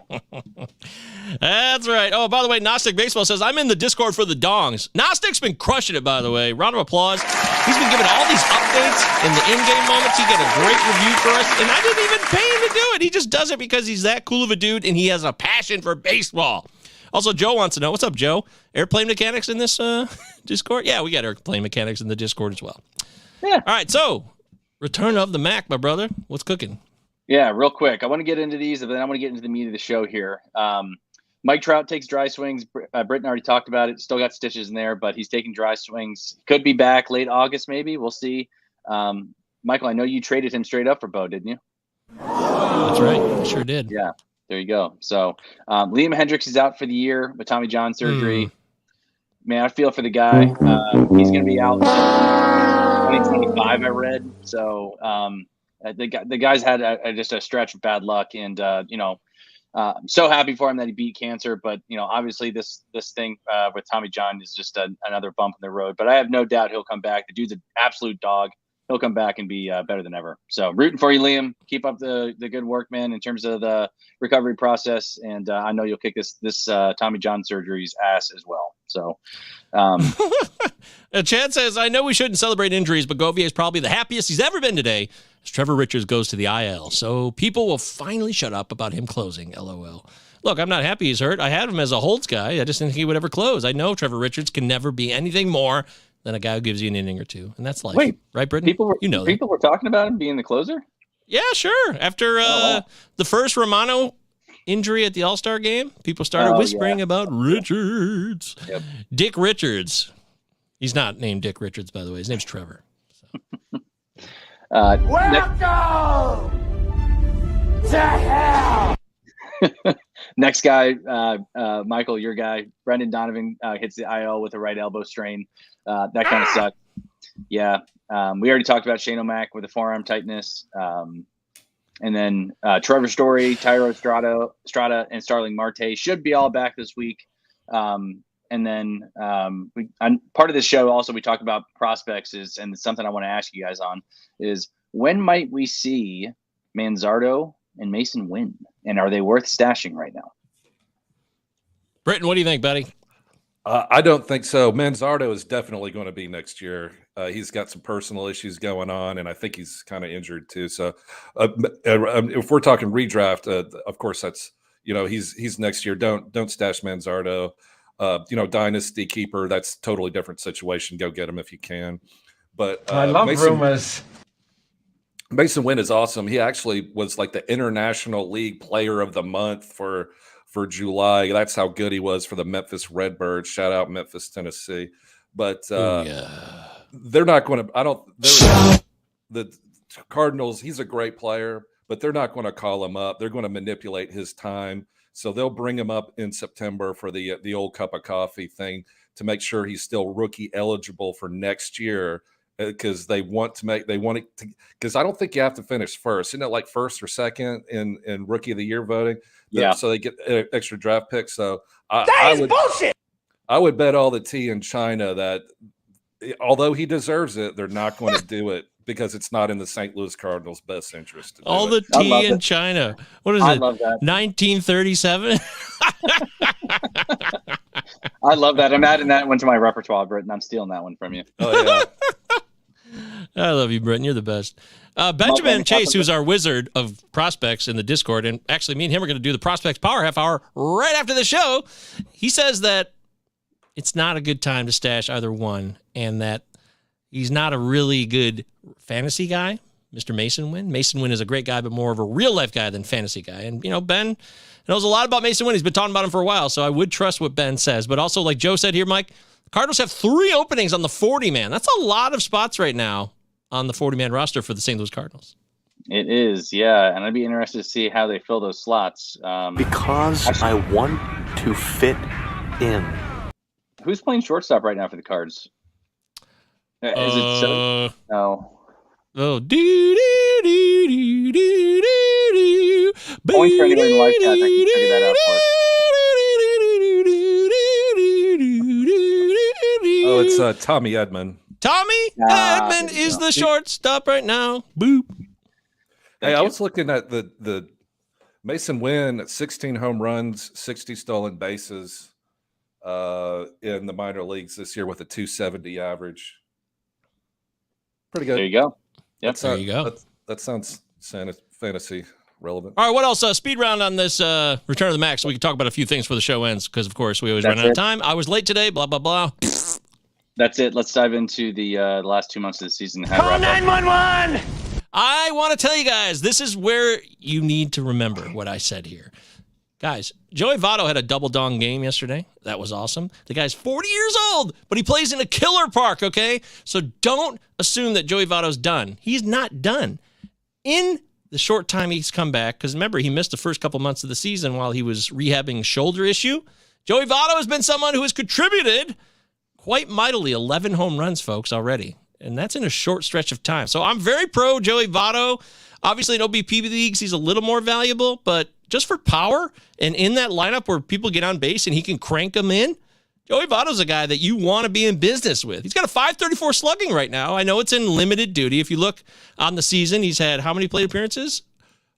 That's right. Oh, by the way, Gnostic Baseball says, I'm in the Discord for the dongs. Gnostic's been crushing it, by the way. Round of applause. He's been giving all these updates in the in-game moments. He got a great review for us, and I didn't even pay him to do it. He just does it because he's that cool of a dude, and he has a passion for baseball. Also, Joe wants to know, what's up, Joe? Airplane mechanics in this Discord? Yeah, we got airplane mechanics in the Discord as well. Yeah. All right, so return of the Mack, my brother. What's cooking? Yeah, real quick. I want to get into these, but then I want to get into the meat of the show here. Mike Trout takes dry swings. Britton already talked about it. Still got stitches in there, but he's taking dry swings. Could be back late August, maybe. We'll see. Michael, I know you traded him straight up for Bo, didn't you? That's right. I sure did. Yeah, there you go. So Liam Hendricks is out for the year with Tommy John surgery. Man, I feel for the guy. He's going to be out until 2025, I read. So the guy's had just a stretch of bad luck, and I'm so happy for him that he beat cancer. But obviously this thing with Tommy John is just another bump in the road. But I have no doubt he'll come back. The dude's an absolute dog. He'll come back and be better than ever. So rooting for you, Liam. Keep up the good work, man, in terms of the recovery process. And I know you'll kick this Tommy John surgery's ass as well. So Chad says, I know we shouldn't celebrate injuries, but Govier is probably the happiest he's ever been today as Trevor Richards goes to the IL. So people will finally shut up about him closing, LOL. Look, I'm not happy he's hurt. I had him as a Holtz guy. I just didn't think he would ever close. I know Trevor Richards can never be anything more than a guy who gives you an inning or two. And that's life. Wait, right, Britton? People were talking about him being the closer? Yeah, sure. After the first Romano injury at the All-Star game, people started whispering about Richards. Yep. Dick Richards. He's not named Dick Richards, by the way. His name's Trevor. So. Welcome to hell! Next guy, Michael, your guy, Brendan Donovan hits the IL with a right elbow strain. That kind of sucked. Yeah. We already talked about Shane O'Mac with the forearm tightness. And then Trevor Story, Tyro Strata, and Starling Marte should be all back this week. And then part of this show also we talk about prospects and it's something I want to ask you guys on is when might we see Manzardo and Masyn Winn? And are they worth stashing right now? Britton, what do you think, buddy? I don't think so. Manzardo is definitely going to be next year. He's got some personal issues going on, and I think he's kind of injured too. So if we're talking redraft, of course that's he's next year. Don't stash Manzardo. Dynasty keeper, that's totally different situation. Go get him if you can. But I love rumors. Masyn Winn is awesome. He actually was like the International League Player of the Month for July. That's how good he was for the Memphis Redbirds. Shout out Memphis, Tennessee. But they're not going to. The Cardinals. He's a great player, but they're not going to call him up. They're going to manipulate his time. So they'll bring him up in September for the old cup of coffee thing to make sure he's still rookie eligible for next year. Because they want it to, because I don't think you have to finish first. Isn't it like first or second in rookie of the year voting? Yeah. So they get extra draft picks. So bullshit. I would bet all the tea in China that although he deserves it, they're not going to do it because it's not in the St. Louis Cardinals' best interest. All the tea in China. What is it? Love that. 1937? I love that. I'm adding that one to my repertoire, Britton. I'm stealing that one from you. Oh, yeah. I love you, Britton. You're the best. Benjamin Chase, who's our wizard of prospects in the Discord, and actually me and him are going to do the Prospects Power Half Hour right after the show. He says that it's not a good time to stash either one and that he's not a really good fantasy guy, Mr. Masyn Winn. Masyn Winn is a great guy, but more of a real-life guy than fantasy guy. And, Ben knows a lot about Masyn Winn. He's been talking about him for a while, so I would trust what Ben says. But also, like Joe said here, Mike, Cardinals have 3 openings on the 40-man. That's a lot of spots right now on the 40-man roster for the St. Louis Cardinals. It is, yeah, and I'd be interested to see how they fill those slots. Because I want to fit in. Who's playing shortstop right now for the Cards? Is it so? No. Oh, do. Points for anyone in live chat that can figure that out for us. Oh, it's Tommy Edman. Tommy Edman is the shortstop right now. Boop. I was looking at the Masyn Winn at 16 home runs, 60 stolen bases in the minor leagues this year with a 270 average. Pretty good. There you go. Yep. There you go. That sounds fantasy relevant. All right, what else? Speed round on this Return of the Mack, so we can talk about a few things before the show ends, because, of course, we always run out of time. I was late today, blah, blah, blah. That's it. Let's dive into the last 2 months of the season. Call 911! I want to tell you guys, this is where you need to remember what I said here. Guys, Joey Votto had a double-dong game yesterday. That was awesome. The guy's 40 years old, but he plays in a killer park, okay? So don't assume that Joey Votto's done. He's not done. In the short time he's come back, because remember, he missed the first couple months of the season while he was rehabbing a shoulder issue. Joey Votto has been someone who has contributed quite mightily, 11 home runs, folks, already. And that's in a short stretch of time. So I'm very pro Joey Votto. Obviously, in OBP leagues, he's a little more valuable, but just for power and in that lineup where people get on base and he can crank them in, Joey Votto's a guy that you want to be in business with. He's got a .534 slugging right now. I know it's in limited duty. If you look on the season, he's had how many plate appearances?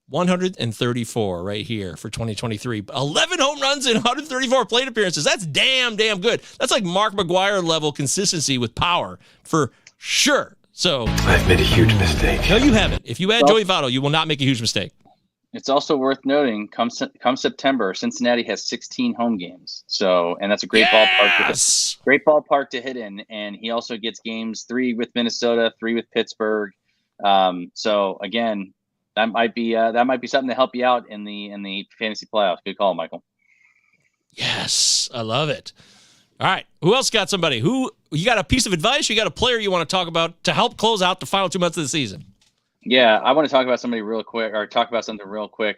134 right here for 2023. 11 home runs and 134 plate appearances. That's damn good. That's like Mark McGwire level consistency with power for sure. So I've made a huge mistake. No, you haven't. If you add Joey Votto, you will not make a huge mistake. It's also worth noting, come September, Cincinnati has 16 home games. So, and that's a great ballpark to hit in. And he also gets games 3 with Minnesota, 3 with Pittsburgh. So again, that might be something to help you out in the fantasy playoffs. Good call, Michael. Yes, I love it. All right, who else got somebody? Who you got a piece of advice? You got a player you want to talk about to help close out the final 2 months of the season? Yeah, I want to talk about something real quick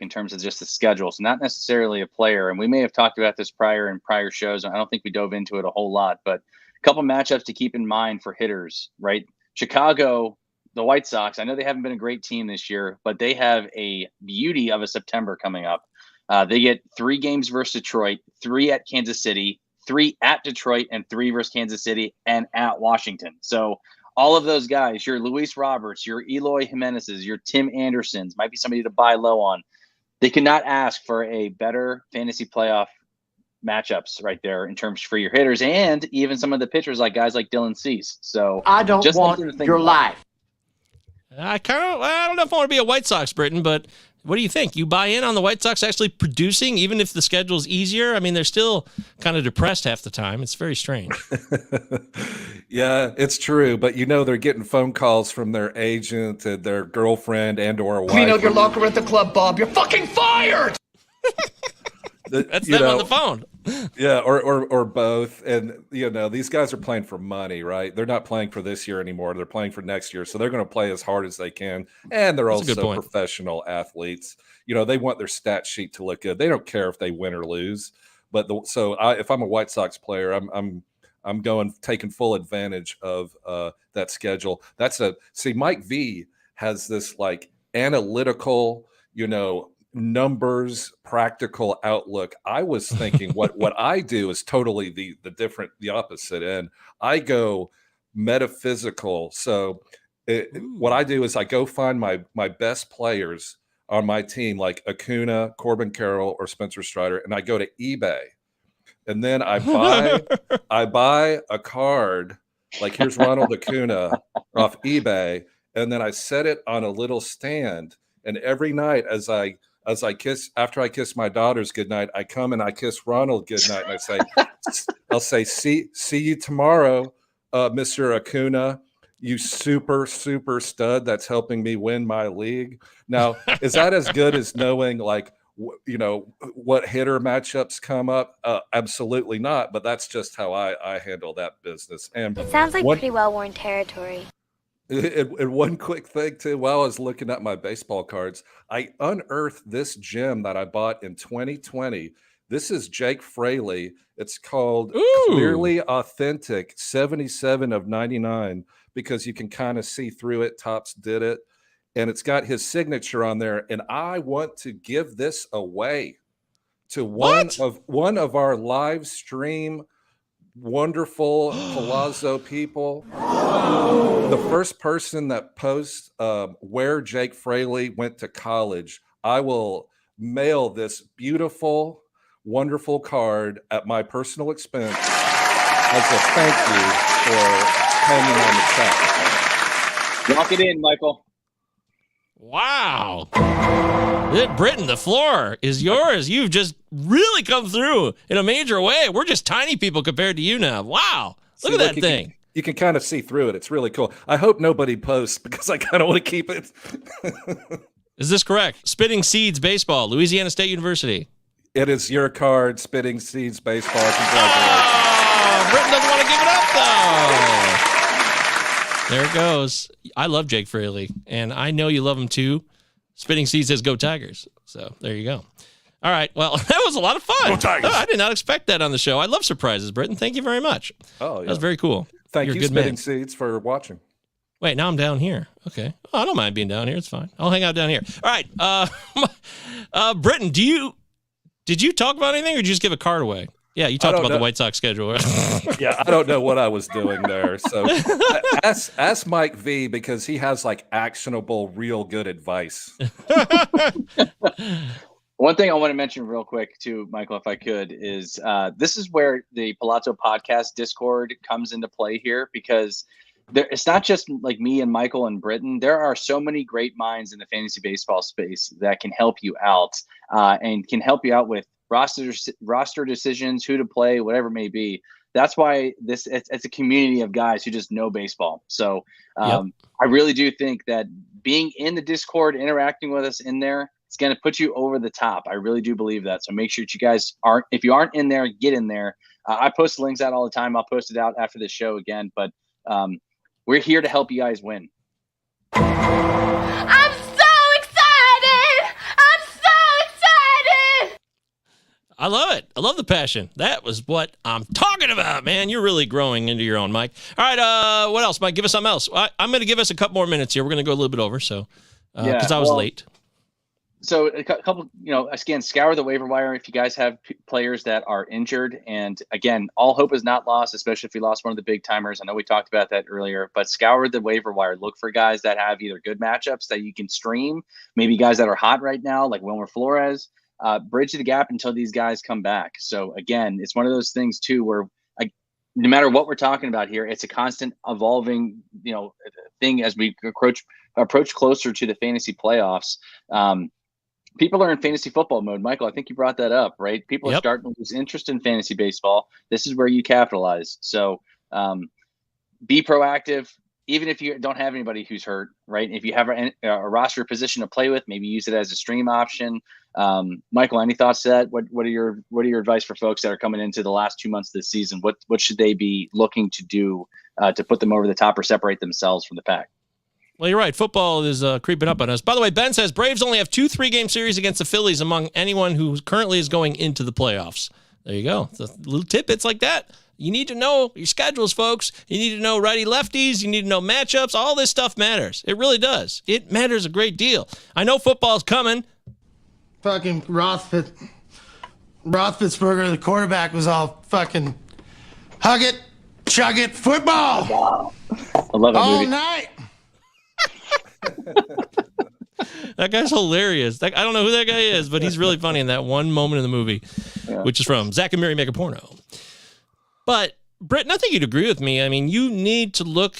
in terms of just the schedule. So not necessarily a player, and we may have talked about this in prior shows. I don't think we dove into it a whole lot, but a couple matchups to keep in mind for hitters, right? Chicago, the White Sox, I know they haven't been a great team this year, but they have a beauty of a September coming up. They get 3 games versus Detroit, 3 at Kansas City, 3 at Detroit, and 3 versus Kansas City and at Washington. So all of those guys, your Luis Roberts, your Eloy Jimenez's, your Tim Andersons, might be somebody to buy low on. They cannot ask for a better fantasy playoff matchups right there in terms for your hitters and even some of the pitchers, like guys like Dylan Cease. So I don't want your life. I don't know if I want to be a White Sox, Britton, but what do you think? You buy in on the White Sox actually producing, even if the schedule's easier? I mean, they're still kind of depressed half the time. It's very strange. Yeah, it's true. But, they're getting phone calls from their agent and their girlfriend and or wife. Clean out your locker at the club, Bob. You're fucking fired! That's them on the phone. Yeah, or both. And, these guys are playing for money, right? They're not playing for this year anymore. They're playing for next year. So they're going to play as hard as they can. And they're also professional athletes. They want their stat sheet to look good. They don't care if they win or lose. But if I'm a White Sox player, I'm taking full advantage of that schedule. Mike V has this like analytical, numbers, practical outlook. I was thinking what I do is totally the opposite end. I go metaphysical. So what I do is I go find my best players on my team, like Acuna, Corbin Carroll, or Spencer Strider, and I go to eBay. And then I buy a card, like here's Ronald Acuna off eBay, and then I set it on a little stand. And every night after I kiss my daughters goodnight, I come and I kiss Ronald goodnight, and I'll say, see you tomorrow, Mr. Acuna, you super, super stud that's helping me win my league. Now, is that as good as knowing what hitter matchups come up? Absolutely not. But that's just how I handle that business. And it sounds like pretty well-worn territory. And one quick thing too, while I was looking at my baseball cards, I unearthed this gem that I bought in 2020. This is Jake Fraley. It's called Clearly Authentic 77 of 99 because you can kind of see through it. Topps did it. And it's got his signature on there. And I want to give this away to one of our live stream wonderful Pallazzo people. The first person that posts where Jake Fraley went to college, I will mail this beautiful, wonderful card at my personal expense as a thank you for hanging on the chat. Lock it in, Michael. Wow. Britton, the floor is yours. You've just really come through in a major way. We're just tiny people compared to you now. Wow. Look at that thing. You can kind of see through it. It's really cool. I hope nobody posts because I kind of want to keep it. Is this correct? Spitting Seeds Baseball, Louisiana State University. It is your card, Spitting Seeds Baseball. Congratulations. Oh, Britton doesn't want to give it up, though. There it goes. I love Jake Fraley, and I know you love him too. Spitting Seeds says go Tigers. So there you go. All right. Well, that was a lot of fun. Go Tigers. I did not expect that on the show. I love surprises, Britton. Thank you very much. Oh, yeah. That was very cool. Thank You're you, a good Spitting man. Seeds, for watching. Wait, now I'm down here. Okay. Oh, I don't mind being down here. It's fine. I'll hang out down here. All right. Britton, did you talk about anything or did you just give a card away? Yeah, you talked about the White Sox schedule. Yeah, I don't know what I was doing there. So ask Mike V because he has like actionable, real good advice. One thing I want to mention real quick too, Michael, if I could, is this is where the Pallazzo podcast Discord comes into play here because it's not just like me and Michael and Britton. There are so many great minds in the fantasy baseball space that can help you out and can help you out with roster decisions, who to play, whatever it may be. That's why it's a community of guys who just know baseball. So I really do think that being in the Discord, interacting with us in there, it's going to put you over the top. I really do believe that. So make sure that you guys if you aren't in there, get in there. I post links out all the time. I'll post it out after the show again, but we're here to help you guys win. I'm so excited! I'm so excited! I love it. I love the passion. That was what I'm talking about, man. You're really growing into your own, Mike. All right, what else, Mike? Give us something else. I'm going to give us a couple more minutes here. We're going to go a little bit over, so because I was late. So a couple, again, scour the waiver wire if you guys have players that are injured. And again, all hope is not lost, especially if you lost one of the big timers. I know we talked about that earlier, but scour the waiver wire. Look for guys that have either good matchups that you can stream, maybe guys that are hot right now, like Wilmer, Flores. Bridge the gap until these guys come back. So again, it's one of those things too, where no matter what we're talking about here, it's a constant evolving, thing as we approach closer to the fantasy playoffs. People are in fantasy football mode. Michael, I think you brought that up, right? People are starting to lose interest in fantasy baseball. This is where you capitalize. So be proactive, even if you don't have anybody who's hurt, right? If you have a roster position to play with, maybe use it as a stream option. Michael, any thoughts to that? What are your advice for folks that are coming into the last 2 months of the season? What should they be looking to do to put them over the top or separate themselves from the pack? Well, you're right. Football is creeping up on us. By the way, Ben says Braves only have 2 3-game series against the Phillies among anyone who currently is going into the playoffs. There you go. It's a little tidbits like that. You need to know your schedules, folks. You need to know righty-lefties. You need to know matchups. All this stuff matters. It really does. It matters a great deal. I know football's coming. Fucking Roethlisberger, the quarterback, was all fucking hug it, chug it, football. Wow. I love it. All night. That guy's hilarious. I don't know who that guy is, but he's really funny in that one moment in the movie, which is from Zach and Mary Make a Porno. But, Britton, I think you'd agree with me. I mean, you need to look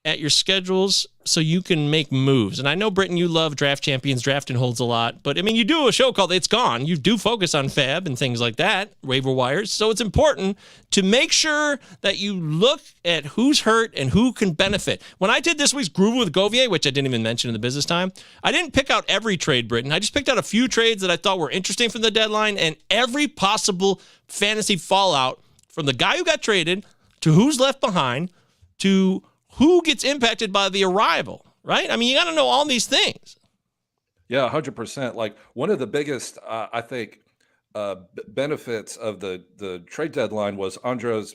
at your schedules so you can make moves. And I know, Britton, you love Draft Champions. Drafting holds a lot. But, I mean, you do a show called It's Gone. You do focus on fab and things like that, waiver wires. So it's important to make sure that you look at who's hurt and who can benefit. When I did this week's Groove with Govier, which I didn't even mention in the business time, I didn't pick out every trade, Britton. I just picked out a few trades that I thought were interesting from the deadline and every possible fantasy fallout from the guy who got traded to who's left behind to who gets impacted by the arrival, right? I mean, you got to know all these things. Yeah, 100%. Like one of the biggest, I think, benefits of the trade deadline was Andres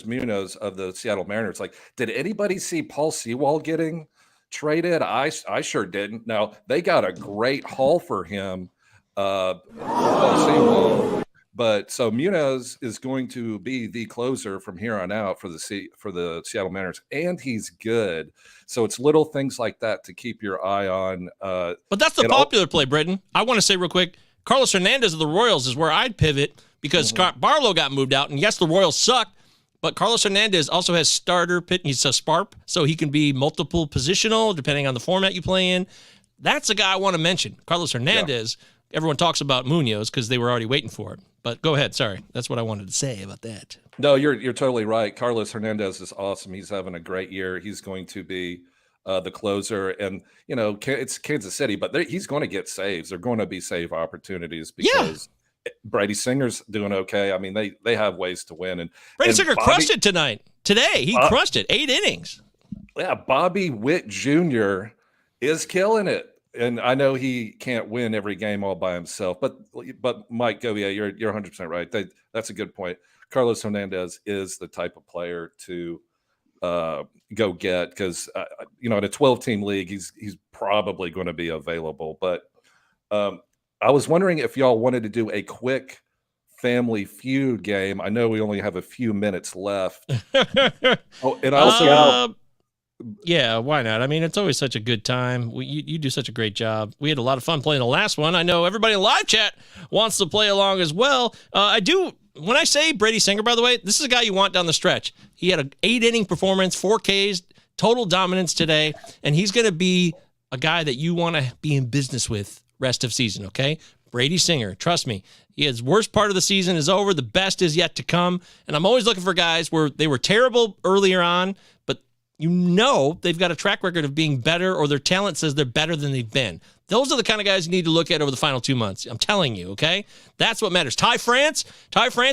Munoz of the Seattle Mariners. Like, did anybody see Paul Sewald getting traded? I sure didn't. Now they got a great haul for him, Paul Sewald. But so Munoz is going to be the closer from here on out for the Seattle Mariners, and he's good. So it's little things like that to keep your eye on. But that's the popular play, Britton. I want to say real quick, Carlos Hernandez of the Royals is where I'd pivot because Scott Barlow got moved out, and yes, the Royals suck, but Carlos Hernandez also has starter pit. He's a SPARP, so he can be multiple positional depending on the format you play in. That's a guy I want to mention, Carlos Hernandez. Yeah. Everyone talks about Munoz because they were already waiting for it. But go ahead. Sorry. That's what I wanted to say about that. No, you're totally right. Carlos Hernandez is awesome. He's having a great year. He's going to be the closer. And, you know, it's Kansas City, but he's going to get saves. They're going to be save opportunities because Brady Singer's doing okay. I mean, they have ways to win. And Brady Singer crushed it today. He crushed it. 8 innings. Yeah, Bobby Witt Jr. is killing it. And I know he can't win every game all by himself, but Mike Govier, you're 100% right. That's a good point. Carlos Hernandez is the type of player to go get because in a 12-team league, he's probably going to be available. But I was wondering if y'all wanted to do a quick family feud game. I know we only have a few minutes left. Oh, and I also. Yeah, why not? I mean, it's always such a good time. You do such a great job. We had a lot of fun playing the last one. I know everybody in live chat wants to play along as well. I do. When I say Brady Singer, by the way, this is a guy you want down the stretch. He had an 8-inning performance, 4 Ks, total dominance today, and he's going to be a guy that you want to be in business with rest of season, okay? Brady Singer, trust me. His worst part of the season is over. The best is yet to come, and I'm always looking for guys where they were terrible earlier on, but they've got a track record of being better, or their talent says they're better than they've been. Those are the kind of guys you need to look at over the final 2 months. I'm telling you, okay? That's what matters. Ty France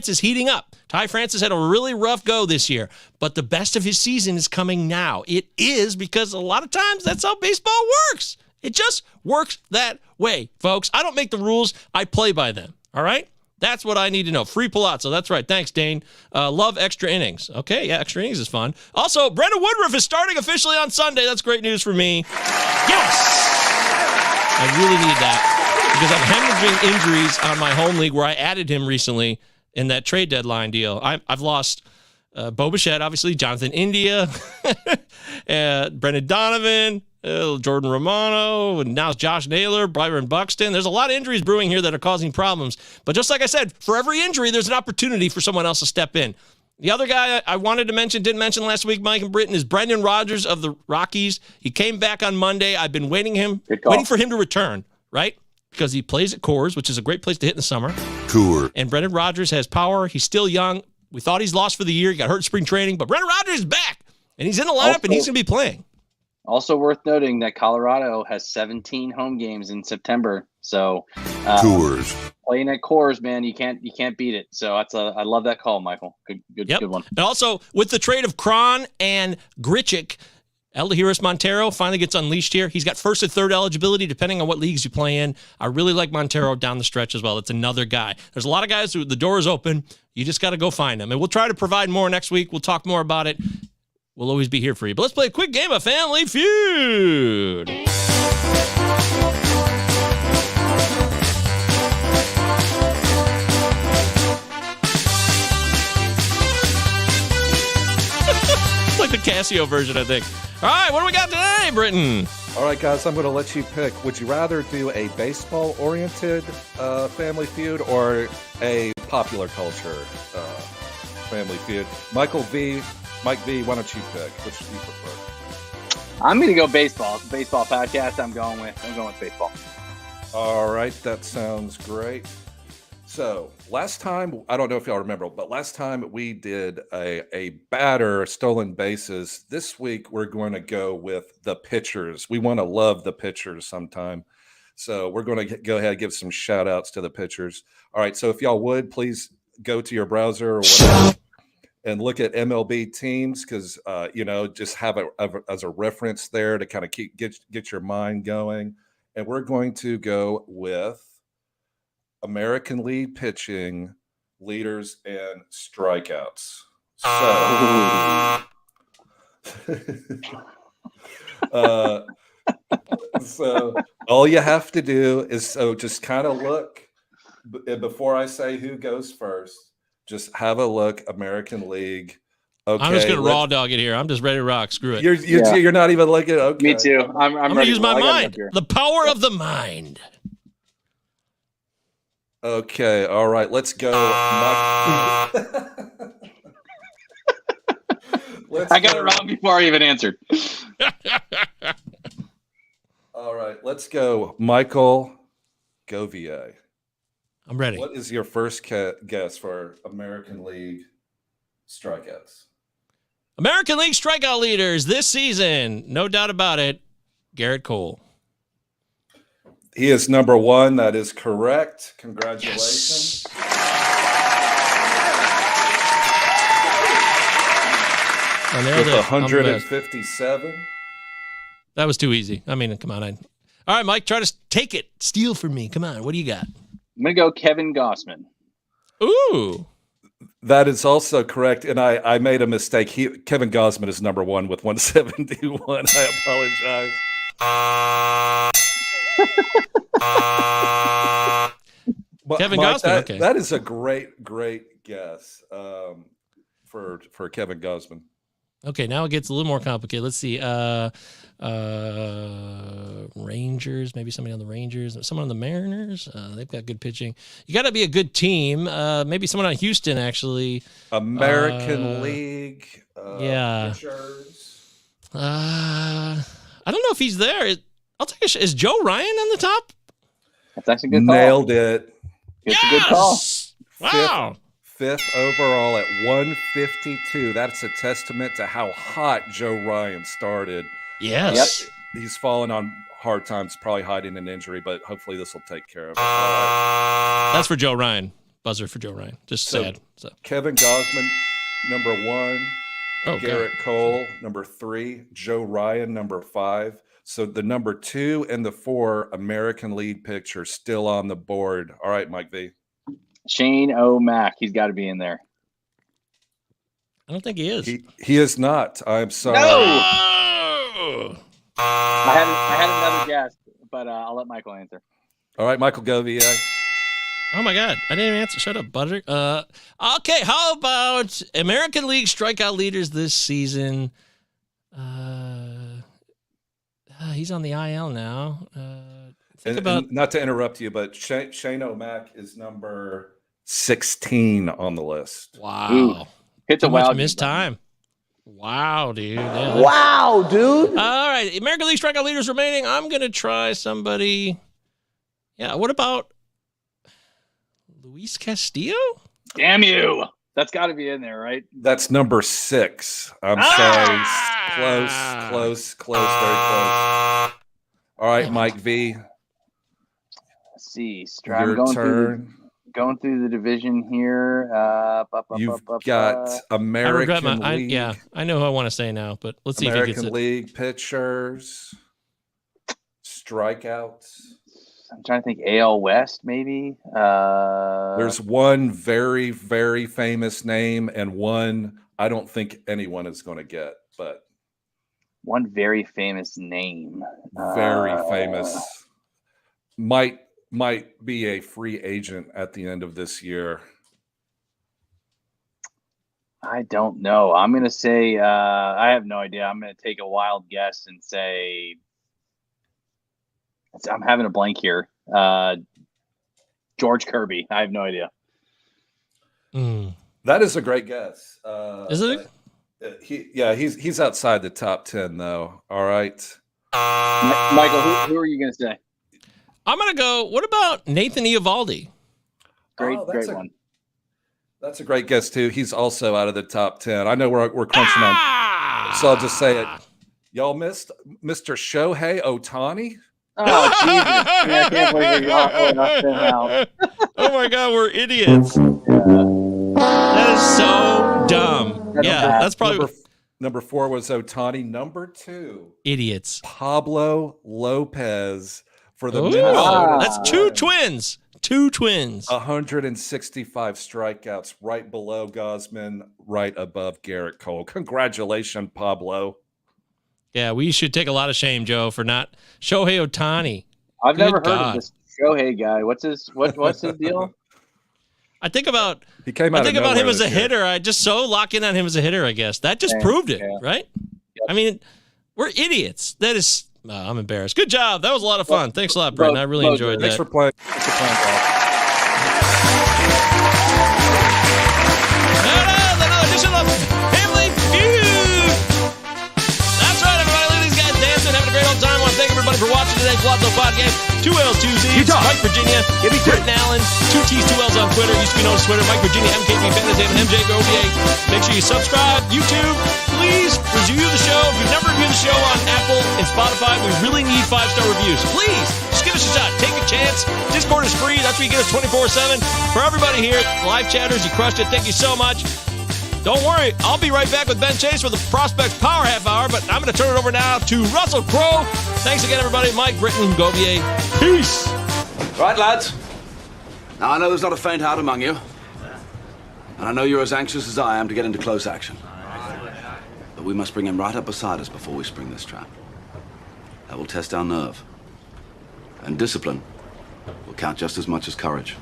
is heating up. Ty France has had a really rough go this year, but the best of his season is coming now. It is because a lot of times that's how baseball works. It just works that way, folks. I don't make the rules. I play by them, all right? That's what I need to know. Free Pallazzo. That's right. Thanks, Dane. Love extra innings. Okay, yeah, extra innings is fun. Also, Brendan Woodruff is starting officially on Sunday. That's great news for me. Yes! I really need that because I'm hemorrhaging injuries on my home league where I added him recently in that trade deadline deal. I've lost Bo Bichette, obviously, Jonathan India, Brendan Donovan, Jordan Romano, and now it's Josh Naylor, Byron Buxton. There's a lot of injuries brewing here that are causing problems. But just like I said, for every injury, there's an opportunity for someone else to step in. The other guy I wanted to mention, didn't mention last week, Mike and Britton, is Brendan Rodgers of the Rockies. He came back on Monday. I've been waiting for him to return, right? Because he plays at Coors, which is a great place to hit in the summer. Coors. And Brendan Rodgers has power. He's still young. We thought he's lost for the year. He got hurt in spring training. But Brendan Rodgers is back. And he's in the lineup, and he's going to be playing. Also worth noting that Colorado has 17 home games in September. So Coors. Playing at Coors, man, you can't beat it. So I love that call, Michael. Good one. And also with the trade of Cron and Grichuk, Eldehiris Montero finally gets unleashed here. He's got first and third eligibility depending on what leagues you play in. I really like Montero down the stretch as well. It's another guy. There's a lot of guys who the door is open. You just got to go find them. And we'll try to provide more next week. We'll talk more about it. We'll always be here for you. But let's play a quick game of Family Feud. Like the Casio version, I think. All right, what do we got today, Britton? All right, guys, I'm going to let you pick. Would you rather do a baseball-oriented Family Feud or a popular culture Family Feud? Mike V, why don't you pick? Which do you prefer? I'm going to go baseball. It's a baseball podcast. I'm going with baseball. All right, that sounds great. So last time, I don't know if y'all remember, but last time we did a batter stolen bases. This week, we're going to go with the pitchers. We want to love the pitchers sometime. So we're going to go ahead and give some shout outs to the pitchers. All right. So if y'all would, please go to your browser or whatever. and look at MLB teams because just have it as a reference there to kind of get your mind going. And we're going to go with American League pitching leaders and strikeouts. So all you have to do is just kind of look before I say who goes first. Just have a look, American League. Okay, I'm just gonna raw dog it here. I'm just ready to rock. Screw it. You're not even looking. Okay, me too. I'm gonna use my mind. The power of the mind. Okay, all right, let's go. I got it wrong before I even answered. All right, let's go. Michael Govier. I'm ready. What is your first guess for American League strikeouts? American League strikeout leaders this season, no doubt about it, Garrett Cole. He is number 1. That is correct. Congratulations. Yes. I nailed With it. 157. That was too easy. I mean, come on. All right, Mike, try to take it. Steal from me. Come on. What do you got? I'm going to go Kevin Gausman. Ooh. That is also correct. And I made a mistake. Kevin Gausman is number 1 with 171. I apologize. Kevin Mike, Gausman. Okay. That is a great guess for Kevin Gausman. Okay, now it gets a little more complicated. Let's see. Rangers, maybe somebody on the Rangers, someone on the Mariners. They've got good pitching. You got to be a good team. Maybe someone on Houston, actually. American League. Yeah. Pitchers. I don't know if he's there. I'll take a shot. Is Joe Ryan on the top? That's actually a good call. Nailed it. It's a good call. Wow. Fifth overall at 152. That's a testament to how hot Joe Ryan started. Yes. Yep. He's fallen on hard times, probably hiding an injury, but hopefully this will take care of it. That's for Joe Ryan. Buzzer for Joe Ryan. Just sad. So. Kevin Gausman, number 1. Oh, Garrett Cole, number 3. Joe Ryan, number 5. So the number 2 and the 4 American League pitcher still on the board. All right, Mike V. Shane O'Mac. He's got to be in there. I don't think he is. He is not. I'm sorry. No! I had another guess, but I'll let Michael answer. All right, Michael Govier. Oh my God, I didn't even answer. Shut up, Butter. Okay, how about American League strikeout leaders this season? He's on the IL now. And not to interrupt you, but Shane O'Mac is number 16 on the list. Wow, Ooh, hit the too much missed time. Wow, dude. Yeah, wow, dude. All right, American League strikeout leaders remaining. I'm gonna try somebody. Yeah, what about Luis Castillo? Damn you! That's got to be in there, right? That's number 6. I'm sorry. Close, very close. All right, Mike V. Let's see. Your turn. Going through the division here. You've got American League. I know who I want to say now, but let's see if he gets it. American League pitchers, strikeouts. I'm trying to think. AL West, maybe. There's one very, very famous name, and one I don't think anyone is going to get, but one very famous name. Very famous. Might be a free agent at the end of this year. I don't know. I'm going to say I have no idea. I'm going to take a wild guess and say I'm having a blank here. George Kirby. I have no idea. That is a great guess. Is it? He's outside the top 10 though. All right. Michael, who are you going to say? I'm going to go. What about Nathan Eovaldi? Great one. That's a great guess too. He's also out of the top 10. I know we're crunching on, so I'll just say it. Y'all missed Mr. Shohei Ohtani. Oh Jesus! I can't believe we left him out. Oh my God, we're idiots. That is so dumb. that's probably number 4 was Ohtani. Number 2, idiots. Pablo Lopez for the That's two twins. 165 strikeouts, right below Gosman, right above Garrett Cole. Congratulations, Pablo. Yeah, we should take a lot of shame, Joe, for not Shohei Ohtani. I've never heard of this Shohei guy. What's his deal? I think about him as a hitter. I just so lock in on him as a hitter, I guess. That just proved it, right? Yep. I mean, we're idiots. That is I'm embarrassed. Good job. That was a lot of fun. Thanks a lot, Britton. I really enjoyed that. Thanks for playing. Another edition of Family Feud. That's right, everybody. Look at these guys dancing, having a great old time. I want to thank everybody for watching today's Pallazzo podcast. 2 L's, 2 Z's. Mike Virginia, Britton Allen, 2 T's, 2 L's on Twitter. Used to be known as Twitter. Mike Virginia, MKB Fantasy, and MJ Govier. Make sure you subscribe. YouTube, please review the show. If you've never reviewed the show on Apple and Spotify, we really need 5-star reviews. Please, just give us a shot. Take a chance. Discord is free. That's where you get us 24/7. For everybody here, live chatters, you crushed it. Thank you so much. Don't worry, I'll be right back with Ben Chase for the Prospects Power Half Hour, but I'm going to turn it over now to Russell Crowe. Thanks again, everybody. Mike, Britton, Govier. Peace. Right, lads. Now, I know there's not a faint heart among you, and I know you're as anxious as I am to get into close action. But we must bring him right up beside us before we spring this trap. That will test our nerve. And discipline will count just as much as courage.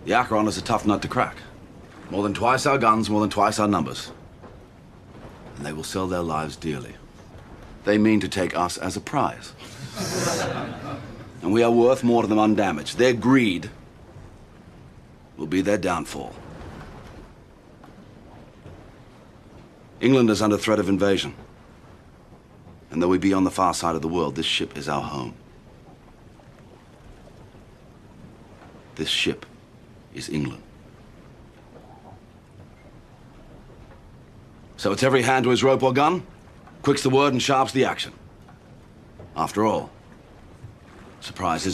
The Acheron is a tough nut to crack. More than twice our guns, more than twice our numbers. And they will sell their lives dearly. They mean to take us as a prize. And we are worth more to them undamaged. Their greed will be their downfall. England is under threat of invasion. And though we be on the far side of the world, this ship is our home. This ship is England. So it's every hand to his rope or gun, quick's the word and sharp's the action. After all, surprise is on.